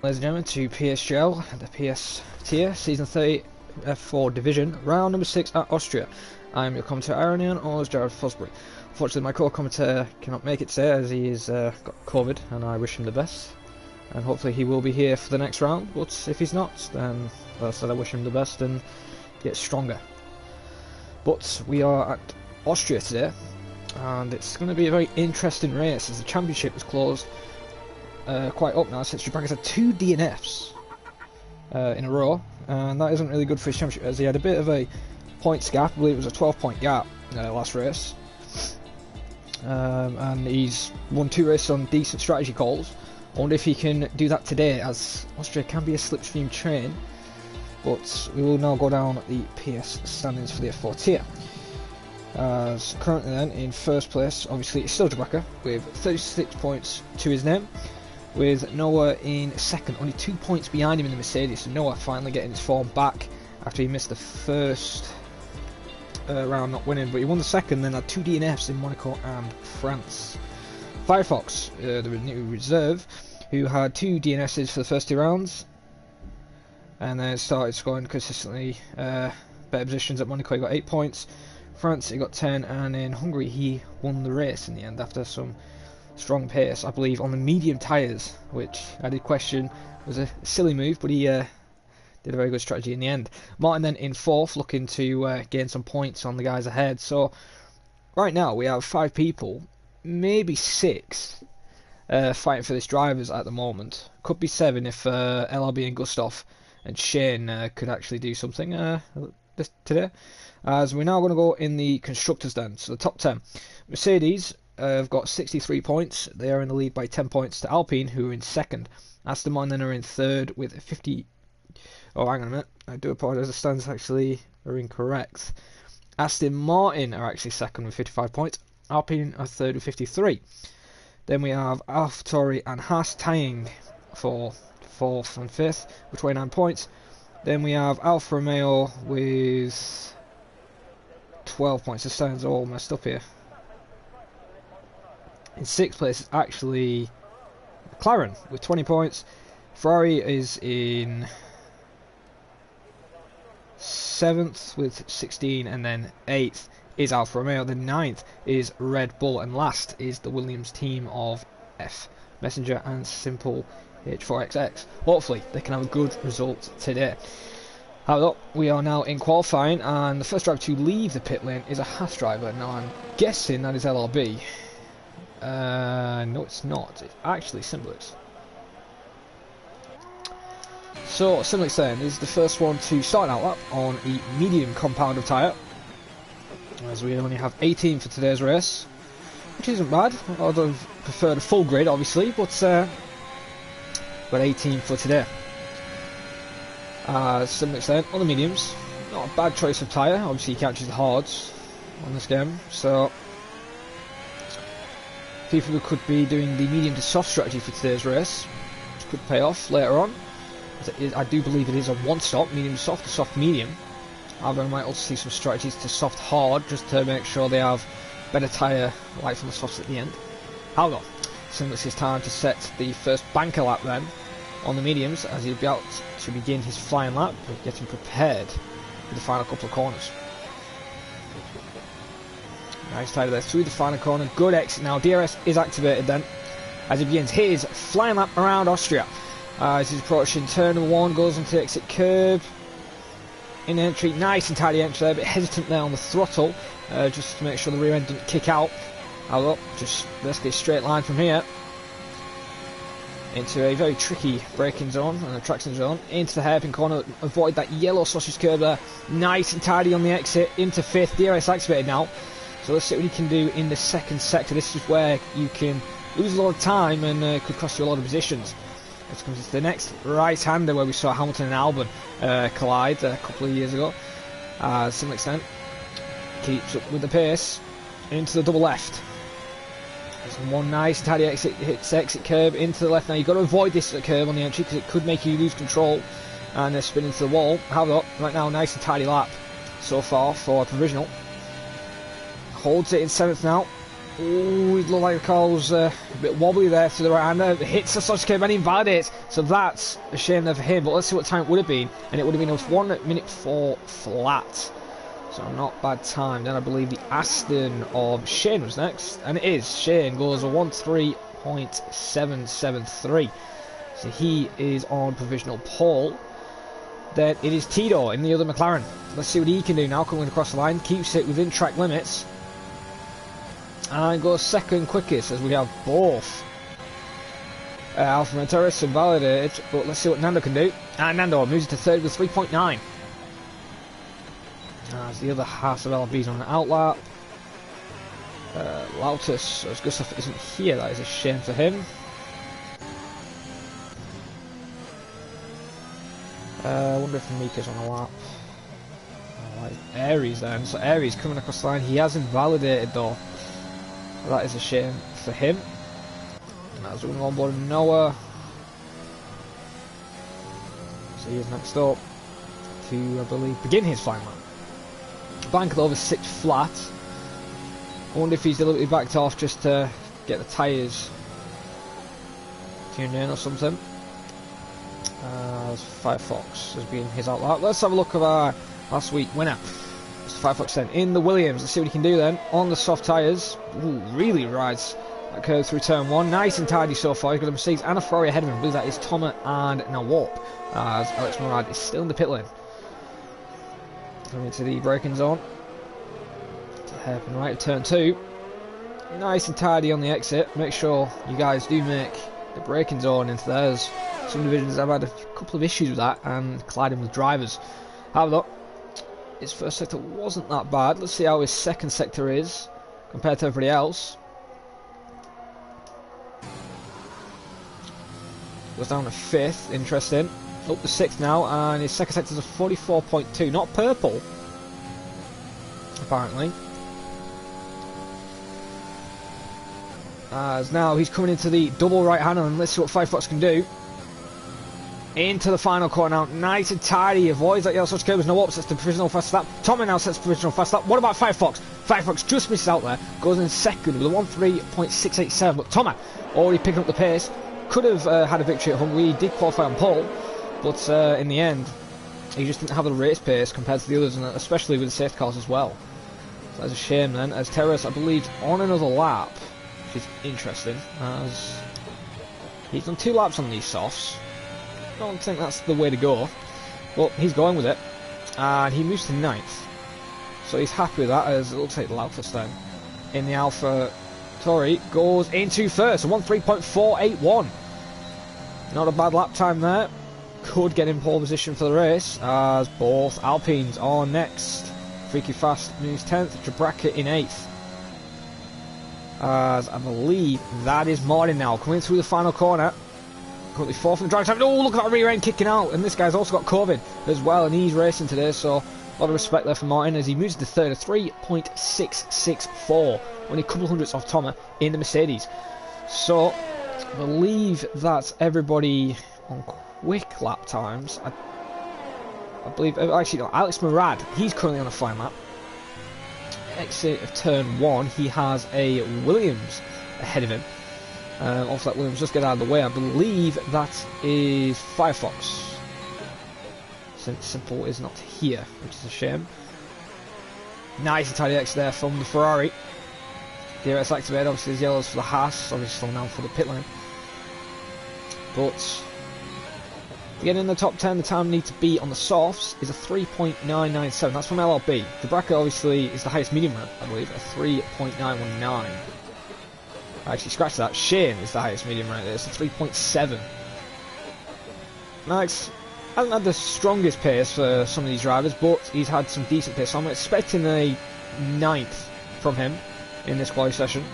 ladies and gentlemen, to PSGL, the PS tier, Season 30 F4 Division, round number 6 at Austria. I'm your commentator Ironian, or as Jared Fosbury. Unfortunately, my co-commentator cannot make it today as he has got COVID, and I wish him the best. And hopefully he will be here for the next round, but if he's not, then as I said, I wish him the best and get stronger. But we are at Austria today, and it's going to be a very interesting race as the championship is closed quite up now since Tunetank has had 2 DNFs in a row, and that isn't really good for his championship as he had a bit of a points gap. I believe it was a 12-point gap last race, and he's won 2 races on decent strategy calls. I wonder if he can do that today, as Austria can be a slipstream train. But we will now go down the PS standings for the F4 tier. As currently then, in first place, obviously it's still Tunetank with 36 points to his name, with Noah in second, only 2 points behind him in the Mercedes. So Noah finally getting his form back after he missed the first round not winning, but he won the second, then had 2 DNFs in Monaco and France. Firefox, the new reserve, who had 2 DNSs for the first 2 rounds, and then started scoring consistently better positions. At Monaco he got 8 points, France he got 10, and in Hungary he won the race in the end after some strong pace, I believe on the medium tyres, which I did question was a silly move, but he did a very good strategy in the end. Martin then in 4th, looking to gain some points on the guys ahead. So right now we have 5 people, maybe 6 fighting for this drivers at the moment. Could be 7 if LRB and Gustav and Shane could actually do something today. As we're now going to go in the constructors then, so the top 10. Mercedes have got 63 points. They are in the lead by 10 points to Alpine, who are in second. Aston Martin are in third with 50. Oh, hang on a minute. I do apologise. The stands actually are incorrect. Aston Martin are actually second with 55 points. Alpine are third with 53. Then we have AlphaTauri and Haas tying for 4th and 5th with 29 points. Then we have Alfa Romeo with 12 points. The stands are all messed up here. In 6th place is actually McLaren with 20 points. Ferrari is in 7th with 16, and then 8th is Alfa Romeo. The 9th is Red Bull, and last is the Williams team of F Messenger and Simple H4XX. Hopefully they can have a good result today. However, we are now in qualifying, and the first driver to leave the pit lane is a Haas driver. Now I'm guessing that is LRB. No, it's not. It's actually Simplix. So Simplix then is the first one to start an outlap on a medium compound of tyre, as we only have 18 for today's race, which isn't bad. I'd have preferred a full grid obviously, but 18 for today. Simplix then on the mediums, not a bad choice of tyre. Obviously you can't choose the hards on this game, so people who could be doing the medium to soft strategy for today's race, which could pay off later on. I do believe it is a one-stop, medium to soft medium. However, I might also see some strategies to soft hard, just to make sure they have better tyre life on the softs at the end. However, Simplix is time to set the first banker lap then on the mediums, as he'll be out to begin his flying lap, getting prepared for the final couple of corners. Nice tyre there through the final corner, good exit now. DRS is activated then as he begins his flying lap around Austria. As he's approaching turn number 1, goes into the exit curb. In the entry, nice and tidy entry there, a bit hesitant there on the throttle, just to make sure the rear end doesn't kick out. However, just basically a straight line from here into a very tricky braking zone and a traction zone, into the hairpin corner, avoid that yellow sausage curb there. Nice and tidy on the exit, into 5th, DRS activated now. So let's see what he can do in the second sector. This is where you can lose a lot of time and could cost you a lot of positions. Let's come to the next right-hander where we saw Hamilton and Albon collide a couple of years ago. Simplix then keeps up with the pace into the double left. There's one nice tidy exit, hits exit curb into the left. Now you've got to avoid this curb on the entry because it could make you lose control and spin into the wall. However, right now nice and tidy lap so far for provisional. Holds it in 7th now. Oh, it looked like the car was a bit wobbly there to the right hander. Hits the Sasuke and invalidates. So that's a shame there for him. But let's see what time it would have been. And it would have been 1 minute 4 flat. So not bad time. Then I believe the Aston of Shane was next. And it is. Shane goes a 1:3.773. So he is on provisional pole. Then it is Tito in the other McLaren. Let's see what he can do now coming across the line. Keeps it within track limits. And goes second quickest as we have both Alfa Motoris invalidated. But let's see what Nando can do. And Nando moves to third with 3.9. As the other half of LMB's on an outlap. Lautus, as Gustav isn't here, that is a shame for him. I wonder if Mika's on a lap. Like Aries then. So Aries coming across the line. He has invalidated though. That is a shame for him. As we're on board Noah. So he is next up to, I believe, begin his flying lap. Banked over 6 flat. I wonder if he's deliberately backed off just to get the tyres tuned in or something. Firefox has been his outlap. Let's have a look at our last week winner. It's Firefox then in the Williams. Let's see what he can do then on the soft tyres. Ooh, really rides that curve through turn 1. Nice and tidy so far. He's got a Mercedes and a Ferrari ahead of him. I believe that is Thomas and now Warp. As Alex Murad is still in the pit lane. Coming into the braking zone. To the hairpin right of turn 2. Nice and tidy on the exit. Make sure you guys do make the braking zone into theirs. Some divisions have had a couple of issues with that and colliding with drivers. However, his first sector wasn't that bad. Let's see how his second sector is compared to everybody else. Goes down to 5th, interesting. Up to 6th now, and his second sector is a 44.2, not purple, apparently. As now he's coming into the double right hander, and let's see what Firefox can do. Into the final corner now, nice and tidy, avoids that yellow switch curve, no up, sets the provisional fast lap. Tommy now sets the provisional fast lap. What about Firefox? Firefox just misses out there, goes in second with a 1:3.687, but Tommy already picking up the pace. Could have had a victory at Hungary, he did qualify on pole, but in the end, he just didn't have the race pace compared to the others, and especially with the safety cars as well. So that's a shame then, as Terrace, I believe, on another lap, which is interesting, as he's done 2 laps on these softs. I don't think that's the way to go, but he's going with it, and he moves to 9th, so he's happy with that, as it looks like Lautus then, in the Alpha Tauri, goes into first, a 1:3.481. Not a bad lap time there, could get in pole position for the race, as both Alpines are next. Freaky Fast moves 10th, Jabraka in 8th. As I believe that is Martin now, coming through the final corner. Currently 4th in the drive time. Oh, look at that rear end kicking out, and this guy's also got COVID as well, and he's racing today, so a lot of respect there for Martin as he moves to 3rd, a 3.664, only a couple of hundredths off Thomas in the Mercedes. So I believe that's everybody on quick lap times. I believe, actually no, Alex Murad, he's currently on a flying lap. Exit of turn 1, he has a Williams ahead of him. Also, that Williams just get out of the way. I believe that is Firefox. Since Simple is not here, which is a shame. Nice and tidy exit there from the Ferrari. DRS activated, obviously there's yellows for the Haas, obviously slowing down for the pit lane. But to get in the top 10, the time you need to be on the softs is a 3.997. That's from LLB. The bracket obviously is the highest medium run, I believe, a 3.919. I actually scratched that. Shane is the highest medium right there. It's a 3.7. Max hasn't had the strongest pace for some of these drivers, but he's had some decent pace. So I'm expecting a 9th from him in this quality session.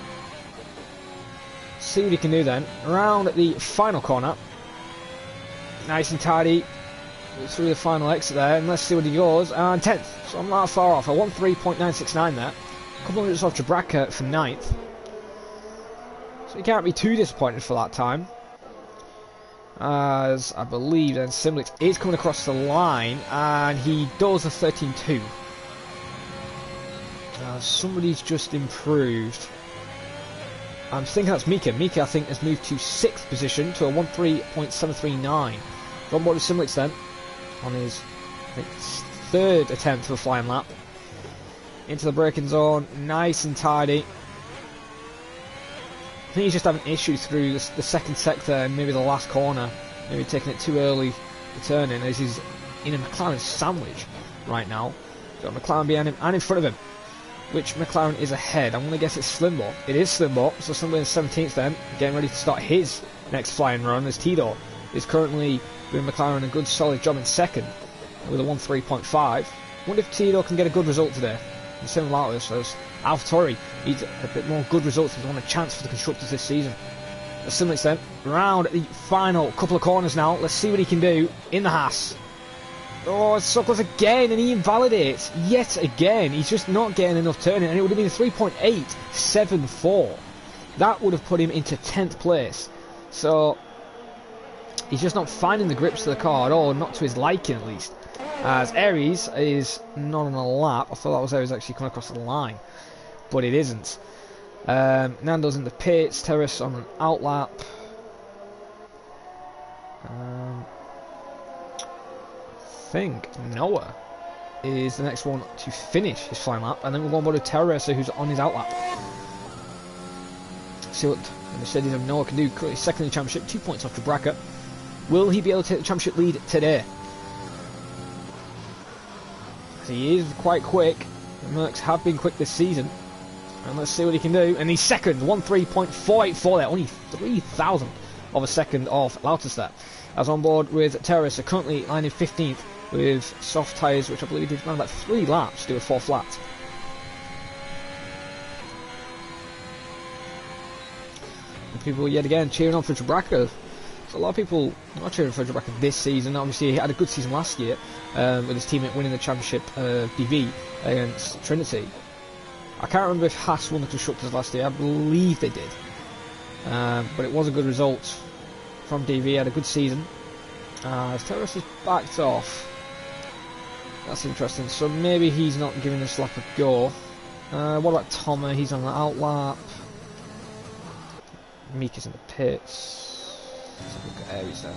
See what he can do then. Around the final corner. Nice and tidy. Through the final exit there. And let's see what he goes. And 10th. So I'm not far off. I want 3.969 there. A couple of minutes off Jabraka for 9th. So you can't be too disappointed for that time. As I believe then Simlix is coming across the line, and he does a 13.2. Somebody's just improved I'm thinking that's Mika. Mika, I think, has moved to 6th position to a 1:3.739. On board with Simlix then, on his, I think, 3rd attempt of a flying lap. Into the braking zone, nice and tidy. I think he's just having issues through the second sector and maybe the last corner. Maybe taking it too early to turn in, as he's in a McLaren sandwich right now. Got McLaren behind him and in front of him. Which McLaren is ahead? I'm going to guess it's Slimbo. It is Slimbo, so Slimbo in 17th then, getting ready to start his next flying run, as Tito is currently doing McLaren a good solid job in 2nd with a 1:3.5. Wonder if Tito can get a good result today. The same like this as AlphaTauri needs a bit more good results. He's won a chance for the constructors this season. Simlix then, round the final couple of corners now. Let's see what he can do in the Haas. Oh, it's so close again, and he invalidates yet again. He's just not getting enough turning, and it would have been 3.874. That would have put him into 10th place. So he's just not finding the grips to the car at all, not to his liking at least. As Aries is not on a lap. I thought that was Aries actually coming across the line, but it isn't. Nando's in the pits, Terrace on an outlap. I think Noah is the next one to finish his flying lap, and then we're going to Terrace, who's on his outlap. See what the Mercedes of Noah can do. Currently 2nd in the championship, 2 points off Jabraka. Will he be able to take the championship lead today? He is quite quick. The Mercs have been quick this season. And let's see what he can do. And he's 2nd, 1:3.484 there. Only 3,000 of a second off Lauterstadt. As on board with Terrace, currently lining 15th with soft tyres, which I believe did around about 3 laps to do a 4 flat. And people yet again cheering on for Jabraka. So a lot of people not cheering for Jabraka this season. Obviously he had a good season last year with his teammate winning the championship DV against Trinity. I can't remember if Haas won the constructors last year. I believe they did, but it was a good result from DV. He had a good season. As Terrace is backed off, that's interesting. So maybe he's not giving this lap a go. What about Thomas? He's on the outlap. Mika's in the pits. Let's have a look at Aries then.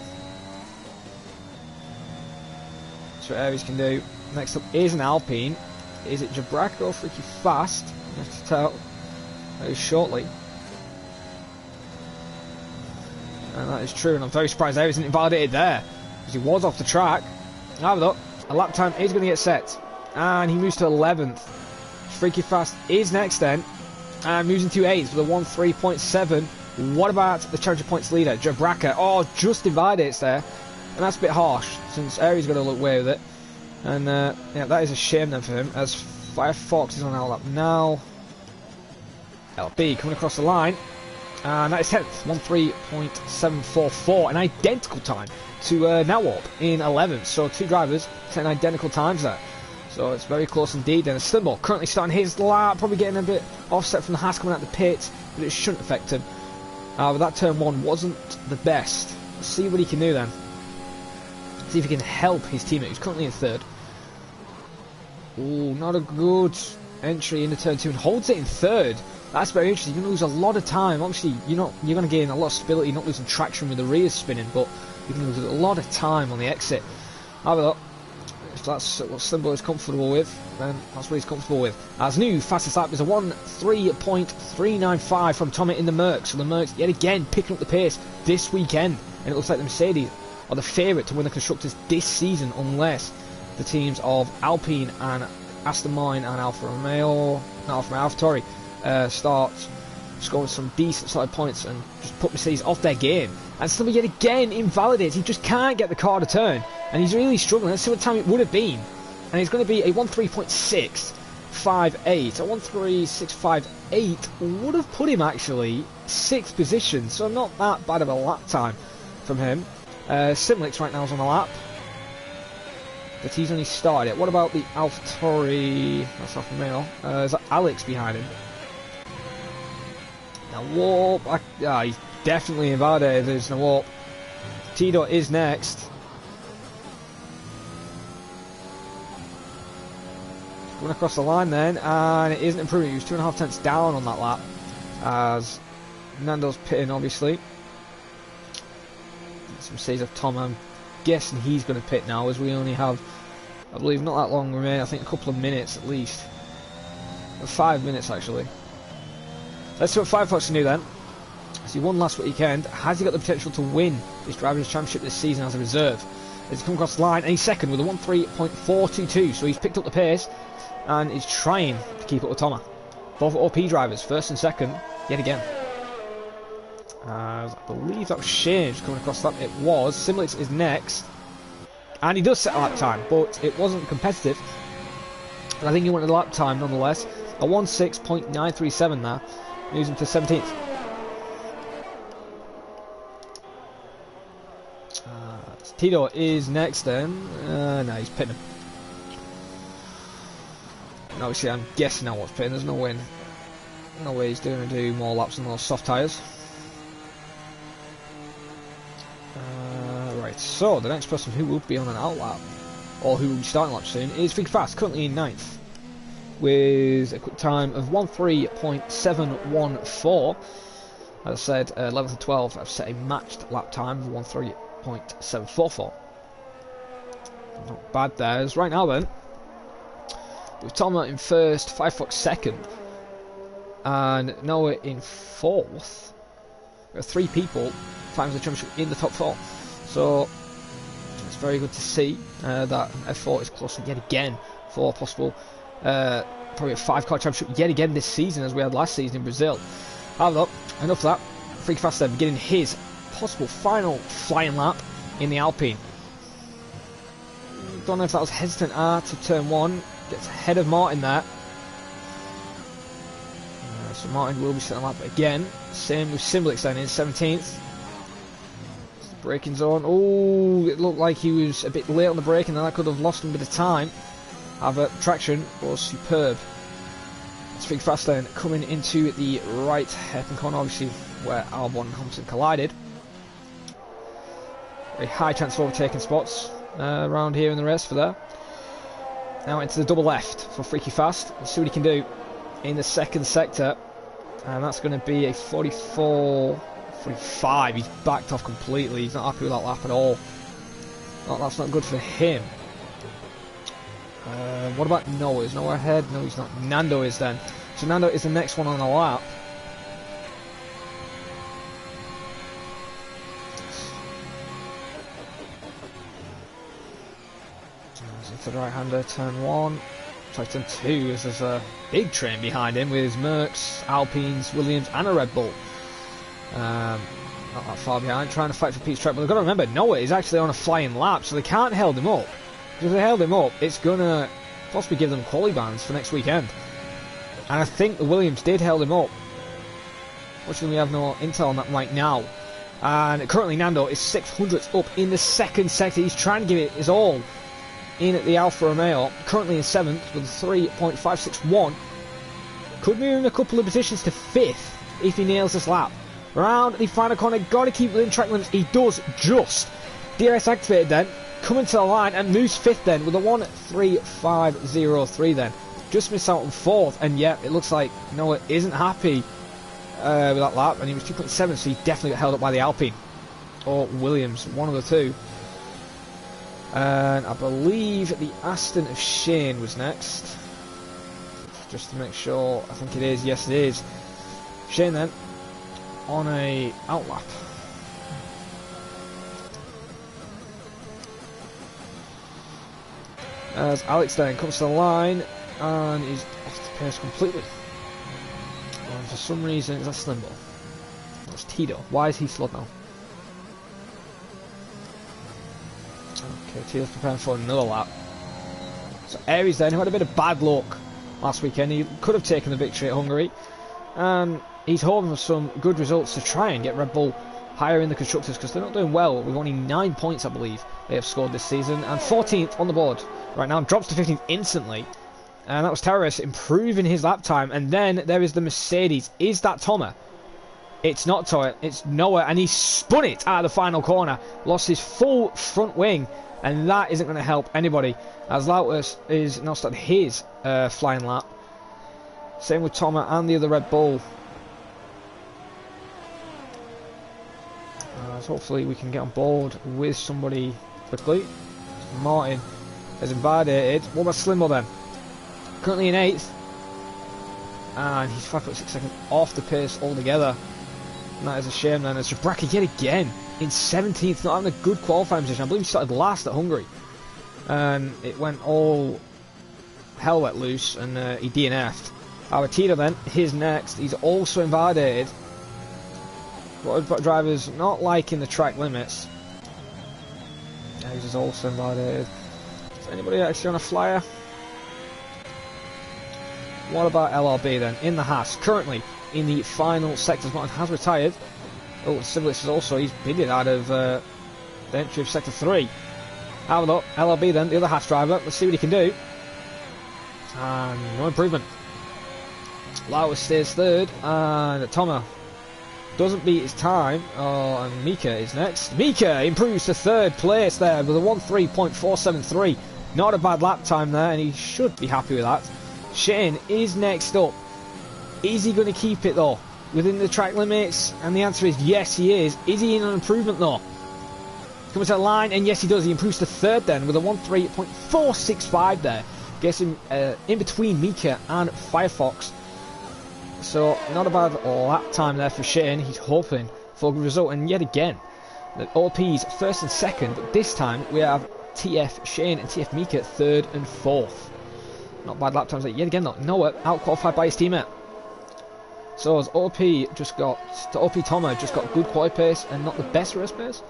That's what Aries can do. Next up is an Alpine. Is it Jabraka or Freaky Fast? I have to tell very shortly. And that is true, and I'm very surprised Aries isn't invalidated there, because he was off the track. However though, a lap time is going to get set, and he moves to 11th. Freaky Fast is next then, and moves into 8th with a 1:3.7. What about the championship points leader, Jabraka? Oh, just invalidates there, and that's a bit harsh, since Aries got to look away with it. And yeah, that is a shame then for him, as Firefox is on our lap now. LB coming across the line, and that is 10th, 1:3.744, an identical time to Nawab in 11th. So 2 drivers setting identical times there. So it's very close indeed. Then Slimbo currently starting his lap, probably getting a bit offset from the Haas coming out the pits, but it shouldn't affect him. But that turn 1 wasn't the best. Let's see what he can do then. See if he can help his teammate, who's currently in 3rd. Ooh, not a good entry into turn 2, and holds it in 3rd. That's very interesting. You're going to lose a lot of time. Obviously, you're going to gain a lot of stability, not losing traction with the rears spinning, but you're going to lose a lot of time on the exit. However, if that's what Slimbo is comfortable with, then that's what he's comfortable with. As new fastest lap is a 1:3.395 from Tommy in the Mercs. So the Mercs yet again picking up the pace this weekend, and it looks like the Mercedes are the favourite to win the constructors this season, unless the teams of Alpine and Aston Martin and AlphaTauri start scoring some decent solid points and just put Mercedes off their game. And Slimbo yet again invalidates. He just can't get the car to turn, and he's really struggling. Let's see what time it would have been, and it's going to be a 1:3.658. A 1:3.658 would have put him actually 6th position, so not that bad of a lap time from him. Simlix right now is on the lap, but he's only started it. What about the AlphaTauri? That's Alfa Romeo. Is that Alex behind him? Now Warp. He's definitely invalidated. There's no Warp. Tito is next. Going across the line then, and it isn't improving. He was 2.5 tenths down on that lap, as Nando's pitting, obviously. Some says of Tom. I'm guessing he's going to pit now, as we only have, I believe, not that long remaining. I think a couple of minutes at least. 5 minutes actually. Let's see what Firefox can do then. So he won last weekend. Has he got the potential to win this Drivers' Championship this season as a reserve? He's come across the line and he's second with a 1:3.422. So he's picked up the pace and he's trying to keep up with Thomas. Both OP drivers, first and second, yet again. I believe that was Shane coming across that. It was. Simulix is next. And he does set a lap time, but it wasn't competitive. And I think he wanted a lap time nonetheless. A 1:6.937 there. Moves him to 17th. Tito is next then. No, he's pitting him. And obviously I'm guessing now what's pitting. There's no way. No way he's going to do more laps on those soft tyres. Right, so the next person who will be on an out lap, or who will be starting lap soon, is Fig Fast, currently in 9th, with a quick time of 1:3.714. As I said, 11th and 12th have set a matched lap time of 1:3.744. Not bad there. As right now then, with Tom in first, Firefox second, and Noah in 4th. There are 3 people climbing the championship in the top 4. So it's very good to see that F4 is close yet again for possible probably a 5-car championship yet again this season, as we had last season in Brazil. However, enough of that. Freak Fast then beginning his possible final flying lap in the Alpine. Don't know if that was hesitant to turn 1. Gets ahead of Martin there. So Martin will be setting a lap again. Same with Simblix then in 17th. Braking zone. Oh, it looked like he was a bit late on the brake, and then that could have lost him a bit of time. However, traction was superb. It's Fig Fast then coming into the right hairpin corner, obviously where Albon and Hamilton collided. Very high chance of overtaking spots around here in the race for there. Now into the double left for Freaky Fast. Let's see what he can do in the second sector. And that's going to be a 45. He's backed off completely. He's not happy with that lap at all. Well, that's not good for him. What about Noah? Is Noah ahead? No, he's not. Nando is then. So Nando is the next one on the lap. Into the right-hander, turn 1. Sorry, turn 2, as there's a big train behind him with Mercs, Alpines, Williams and a Red Bull. Not that far behind, trying to fight for Pete's track, but they've got to remember, Noah is actually on a flying lap, so they can't hold him up. Because if they held him up, it's going to possibly give them quali bans for next weekend. And I think the Williams did hold him up. Fortunately, we have no intel on that right now. And currently Nando is 600ths up in the second sector. He's trying to give it his all in at the Alfa Romeo, currently in 7th with a 3.561. Could move in a couple of positions to 5th if he nails this lap. Round the final corner, got to keep within track limits. He does just. DRS activated then, coming to the line and moves 5th then with a 1:3.503 then. Just missed out on 4th, and yeah, it looks like Noah isn't happy with that lap, and he was 2.7, so he definitely got held up by the Alpine or Williams, one of the two. And I believe the Aston of Shane was next. Just to make sure, I think it is. Yes, it is. Shane then on a outlap. As Alex then comes to the line and he's off the pace completely. And for some reason, it's a Slimbo. That's Tito. Why is he slowed now? Okay, Tito's preparing for another lap. So Aries then, who had a bit of bad luck last weekend, he could have taken the victory at Hungary, and he's hoping for some good results to try and get Red Bull higher in the constructors, because they're not doing well. With only 9 points, I believe, they have scored this season, and 14th on the board right now, drops to 15th instantly. And that was Terrace improving his lap time. And then there is the Mercedes. Is that Thomas? It's not Thomas, it's Noah, and he spun it out of the final corner, lost his full front wing, and that isn't going to help anybody, as Lautus is now starting his flying lap. Same with Thomas and the other Red Bull. So hopefully we can get on board with somebody quickly. Martin has invalidated. What about Slimbo then? Currently in 8th. And he's 5.6 seconds off the pace altogether. And that is a shame then. As Jabraka yet again in 17th, not having a good qualifying position. I believe he started last at Hungary. And it went all hell let loose and he DNF'd. Our Tito then, he's next. He's also invalidated. What about drivers not liking the track limits? Yeah, he's also invalidated. Is anybody actually on a flyer? What about LRB then? In the Haas, currently in the final sectors. Martin has retired. Oh, Civilis is also, he's bidded out of the entry of sector 3. Have a look. LRB then, the other Haas driver. Let's see what he can do. And no improvement. Lauer stays 3rd, and Toma doesn't beat his time. Oh, and Mika is next. Mika improves to 3rd place there with a 1:3.473. Not a bad lap time there, and he should be happy with that. Shane is next up. Is he going to keep it though within the track limits? And the answer is yes, he is. Is he in an improvement though? Coming to the line, and yes, he does. He improves to 3rd then with a 1:3.465 there. Gets him in between Mika and Firefox. So, not a bad lap time there for Shane. He's hoping for a good result. And yet again, the OP's 1st and 2nd. But this time, we have TF Shane and TF Mika 3rd and 4th. Not bad lap times. Yet again, though, Noah out-qualified by his teammate. So, as OP Toma just got good quality pace and not the best race pace?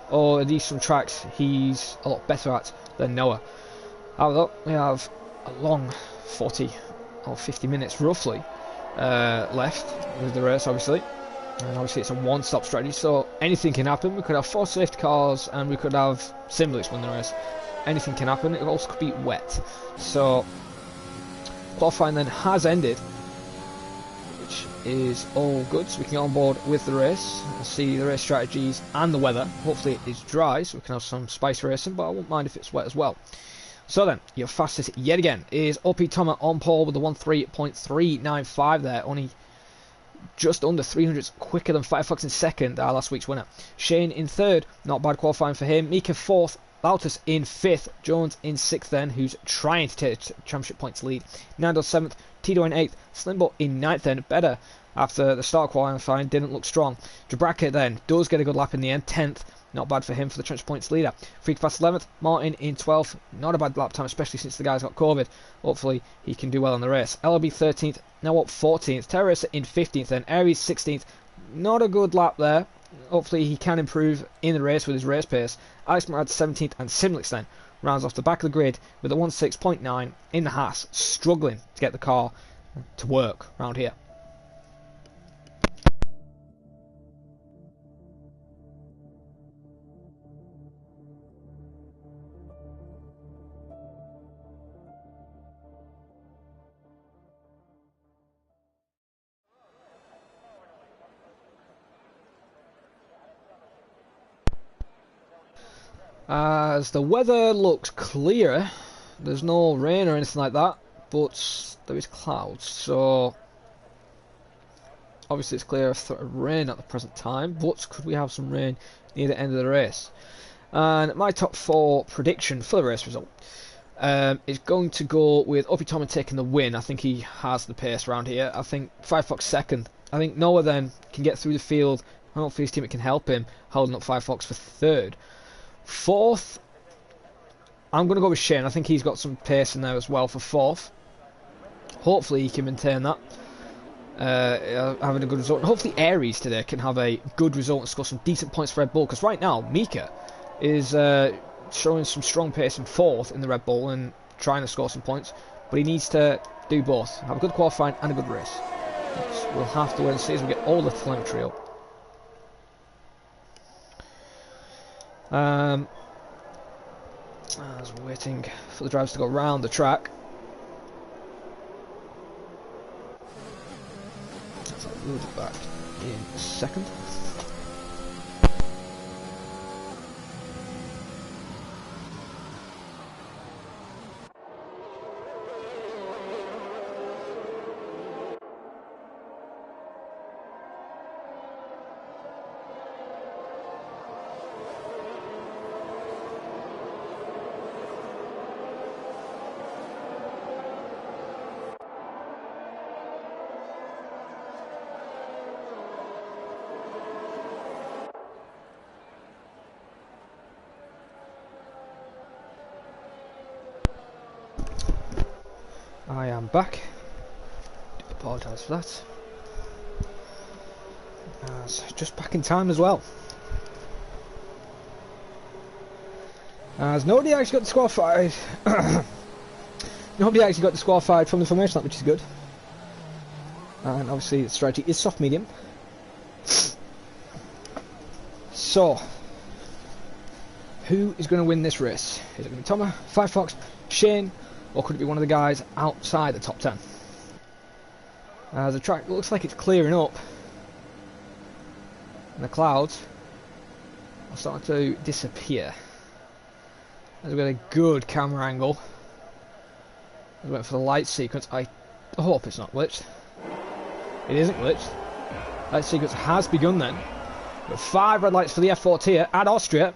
Or are these some tracks he's a lot better at than Noah? However, we have a long 40 or 50 minutes roughly left with the race, obviously. And obviously it's a one-stop strategy, so anything can happen. We could have 4 safety cars and we could have Simblix win the race. Anything can happen. It also could be wet. So qualifying then has ended, which is all good. So we can get on board with the race and see the race strategies and the weather. Hopefully it is dry so we can have some spice racing, but I won't mind if it's wet as well. So then, your fastest yet again is OP Toma on pole with the 1:3.395 there, only just under 300 quicker than Firefox in 2nd, our last week's winner. Shane in 3rd, not bad qualifying for him. Mika 4th, Lautus in 5th, Jones in 6th then, who's trying to take the championship points lead. Nando 7th, Tito in 8th, Slimbo in 9th then, better after the start qualifying, didn't look strong. Jabraka then does get a good lap in the end, 10th. Not bad for him for the championship points leader. Freak Fast 11th, Martin in 12th. Not a bad lap time, especially since the guy's got COVID. Hopefully he can do well in the race. LLB 13th, now up 14th. Terrorist in 15th, then Aries 16th. Not a good lap there. Hopefully he can improve in the race with his race pace. Alex Murad 17th, and Simlix then rounds off the back of the grid with a 1:6.9 in the Haas, struggling to get the car to work around here. As the weather looks clear, there's no rain or anything like that, but there is clouds, so obviously it's clear of rain at the present time, but could we have some rain near the end of the race? And my top 4 prediction for the race result is going to go with Opie Toma taking the win. I think he has the pace around here. I think Firefox 2nd. I think Noah then can get through the field, and hopefully his teammate can help him, holding up Firefox for 3rd. 4th, I'm going to go with Shane. I think he's got some pace in there as well for 4th. Hopefully he can maintain that, having a good result. And hopefully Aries today can have a good result and score some decent points for Red Bull, because right now Mika is showing some strong pace in 4th in the Red Bull and trying to score some points, but he needs to do both, have a good qualifying and a good race. We'll have to wait and see as we get all the telemetry up. As we're waiting for the drivers to go round the track. We'll be back in a second. I am back. Apologise for that. Just back in time as well. As nobody actually got disqualified. Nobody actually got disqualified from the formation, which is good. And obviously the strategy is soft medium. So, who is going to win this race? Is it going to be Thomas, Firefox, Shane, or could it be one of the guys outside the top 10? The track looks like it's clearing up, and the clouds are starting to disappear. As we got a good camera angle. We went for the light sequence. I hope it's not glitched. It isn't glitched. Light sequence has begun then. We've got 5 red lights for the F4 tier at Austria.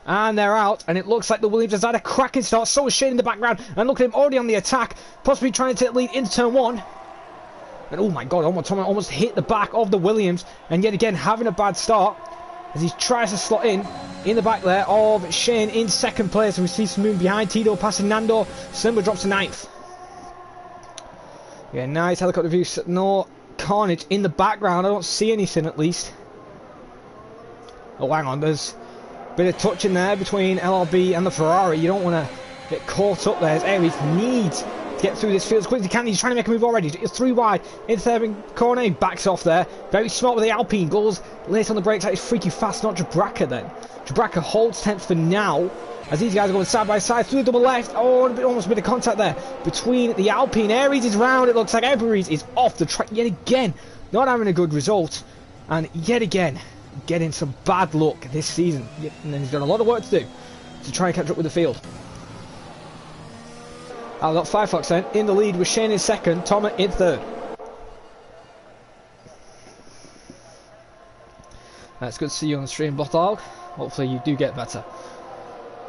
And they're out, and it looks like the Williams has had a cracking start. So is Shane in the background, and look at him already on the attack, possibly trying to take the lead into turn 1. And oh my god, almost hit the back of the Williams, and yet again having a bad start as he tries to slot in the back there of Shane in second place. And we see some moving behind. Tito passing Nando. Simba drops to 9th. Yeah, nice helicopter view. No carnage in the background. I don't see anything at least. Oh, hang on, there's a bit of touch in there between LRB and the Ferrari. You don't want to get caught up there. As Aries needs to get through this field as quick as he can. He's trying to make a move already. It's 3 wide into the corner. He backs off there. Very smart with the Alpine. Goes late on the brakes. That is freaky fast. Not Jabraka then. Jabraka holds 10th for now. As these guys are going side by side through the double left. Oh, almost a bit of contact there between the Alpine. Aries is round. It looks like Aries is off the track yet again. Not having a good result. And yet again, getting some bad luck this season. And then he's got a lot of work to do to try and catch up with the field. I've got Firefox then in the lead with Shane in second, Thomas in third. That's good to see you on the stream, Botdog. Hopefully you do get better.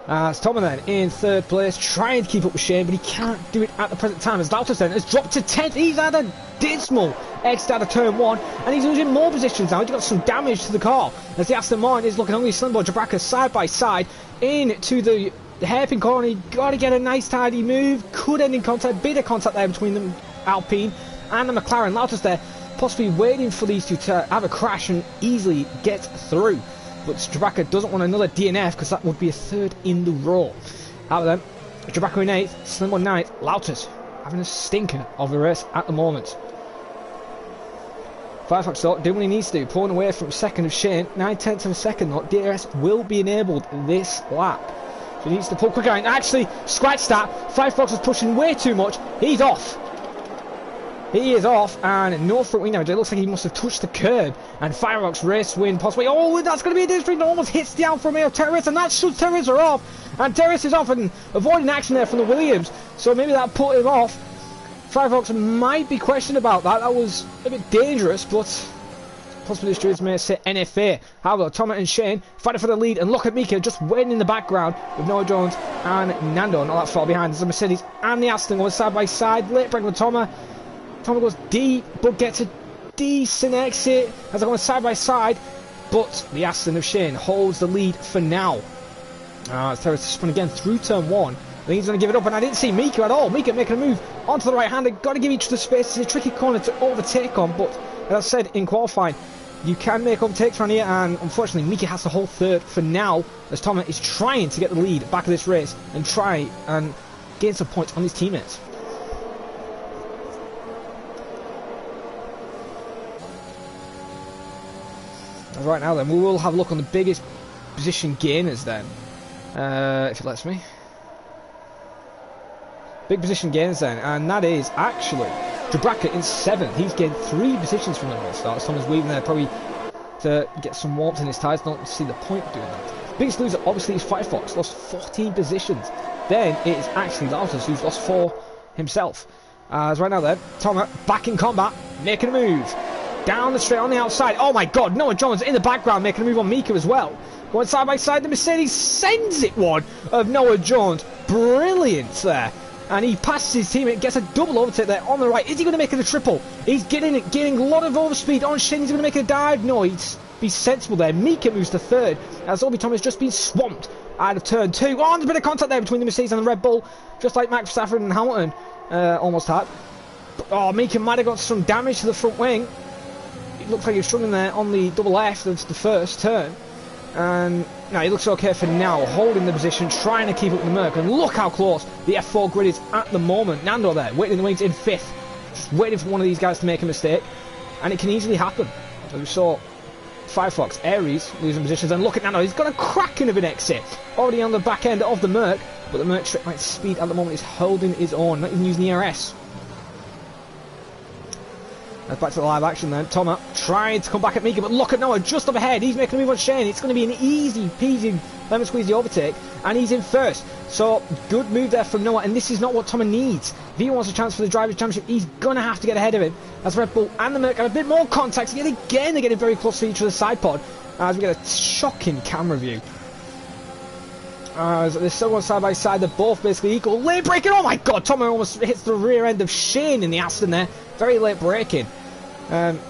As Thomas then in third place, trying to keep up with Shane, but he can't do it at the present time. As Lautus then has dropped to 10th. He's had a dismal exit out of turn 1, and he's losing more positions now. He's got some damage to the car as the Aston Martin is looking only Slimbo Jabraka side by side into the hairpin corner. He got to get a nice tidy move. Could end in contact. Bit of contact there between the Alpine and the McLaren. Lautus there possibly waiting for these two to have a crash and easily get through. But Jabraka doesn't want another DNF because that would be a third in the row. Out of them, Jabraka in 8th, Slimbo 9th, Lautus having a stinker of a race at the moment. Firefox though, doing what he needs to do, pulling away from second of Shane, 9/10 of a second though. DRS will be enabled this lap. So he needs to pull quicker and actually scratch that. Firefox is pushing way too much. He's off. He is off, and no front wing damage. It looks like he must have touched the curb. And Firefox race win possibly. Oh, that's going to be a district. Almost hits the Alfa Romeo Terrace, and that shoots Terrace are off. And Terrace is off and avoiding action there from the Williams. So maybe that put him off. Firefox might be questioned about that. That was a bit dangerous, but possibly the stewards may say NFA. However, Thomas and Shane fighting for the lead, and look at Mika just waiting in the background with Noah Jones and Nando not that far behind. There's the Mercedes and the Aston going side by side. Late break with Thomas. Thomas goes deep, but gets a decent exit as they're going side by side. But the Aston of Shane holds the lead for now. Terrace spun again through turn 1. I think he's going to give it up, and I didn't see Mika at all. Mika making a move onto the right hand. They've got to give each other space. It's a tricky corner to overtake on, but as I said in qualifying, you can make overtakes around here, and unfortunately Mika has to hold third for now as Thomas is trying to get the lead back of this race and try and gain some points on his teammates. Right now then, we will have a look on the biggest position gainers then, if it lets me. Big position gainers then, and that is actually Jabraka in 7th. He's gained 3 positions from the race start. Thomas weaving there probably to get some warmth in his tyres. Don't see the point doing that. Biggest loser obviously is Firefox, lost 14 positions. Then it is actually Lautus who's lost 4 himself. As right now then, Thomas back in combat, making a move. Down the straight on the outside. Oh my god, Noah Jones in the background making a move on Mika as well. Going side by side, the Mercedes sends it one of Noah Jones. Brilliant there. And he passes his teammate, gets a double overtake there on the right. Is he going to make it a triple? He's getting a lot of overspeed on Shane. He's going to make a dive. No, he's be sensible there. Mika moves to 3rd as Obi Thomas just been swamped out of turn 2. Oh, there's a bit of contact there between the Mercedes and the Red Bull, just like Max Verstappen and Hamilton. almost had. Oh, Mika might have got some damage to the front wing. It looks like he was struggling there on the double left of the first turn. And no, he looks okay for now, holding the position, trying to keep up with the Merc. And look how close the F4 grid is at the moment. Nando there, waiting in the wings in 5th. Just waiting for one of these guys to make a mistake. And it can easily happen. As we saw Firefox, Aries losing positions. And look at Nando, he's got a cracking of an exit. Already on the back end of the Merc. But the Merc straight line speed at the moment is holding his own, not even using the ERS. That's back to the live action then. Thomas trying to come back at Mika, but look at Noah just up ahead. He's making a move on Shane. It's going to be an easy peasy lemon squeezy overtake, and he's in first. So good move there from Noah, and this is not what Thomas needs. If he wants a chance for the Drivers' Championship, he's going to have to get ahead of him. As Red Bull and the Merc have a bit more contact, yet again they're getting very close to each other's side pod. As we get a shocking camera view. As they're still going side by side, they're both basically equal. Late braking, oh my god, Thomas almost hits the rear end of Shane in the Aston there. Very late braking.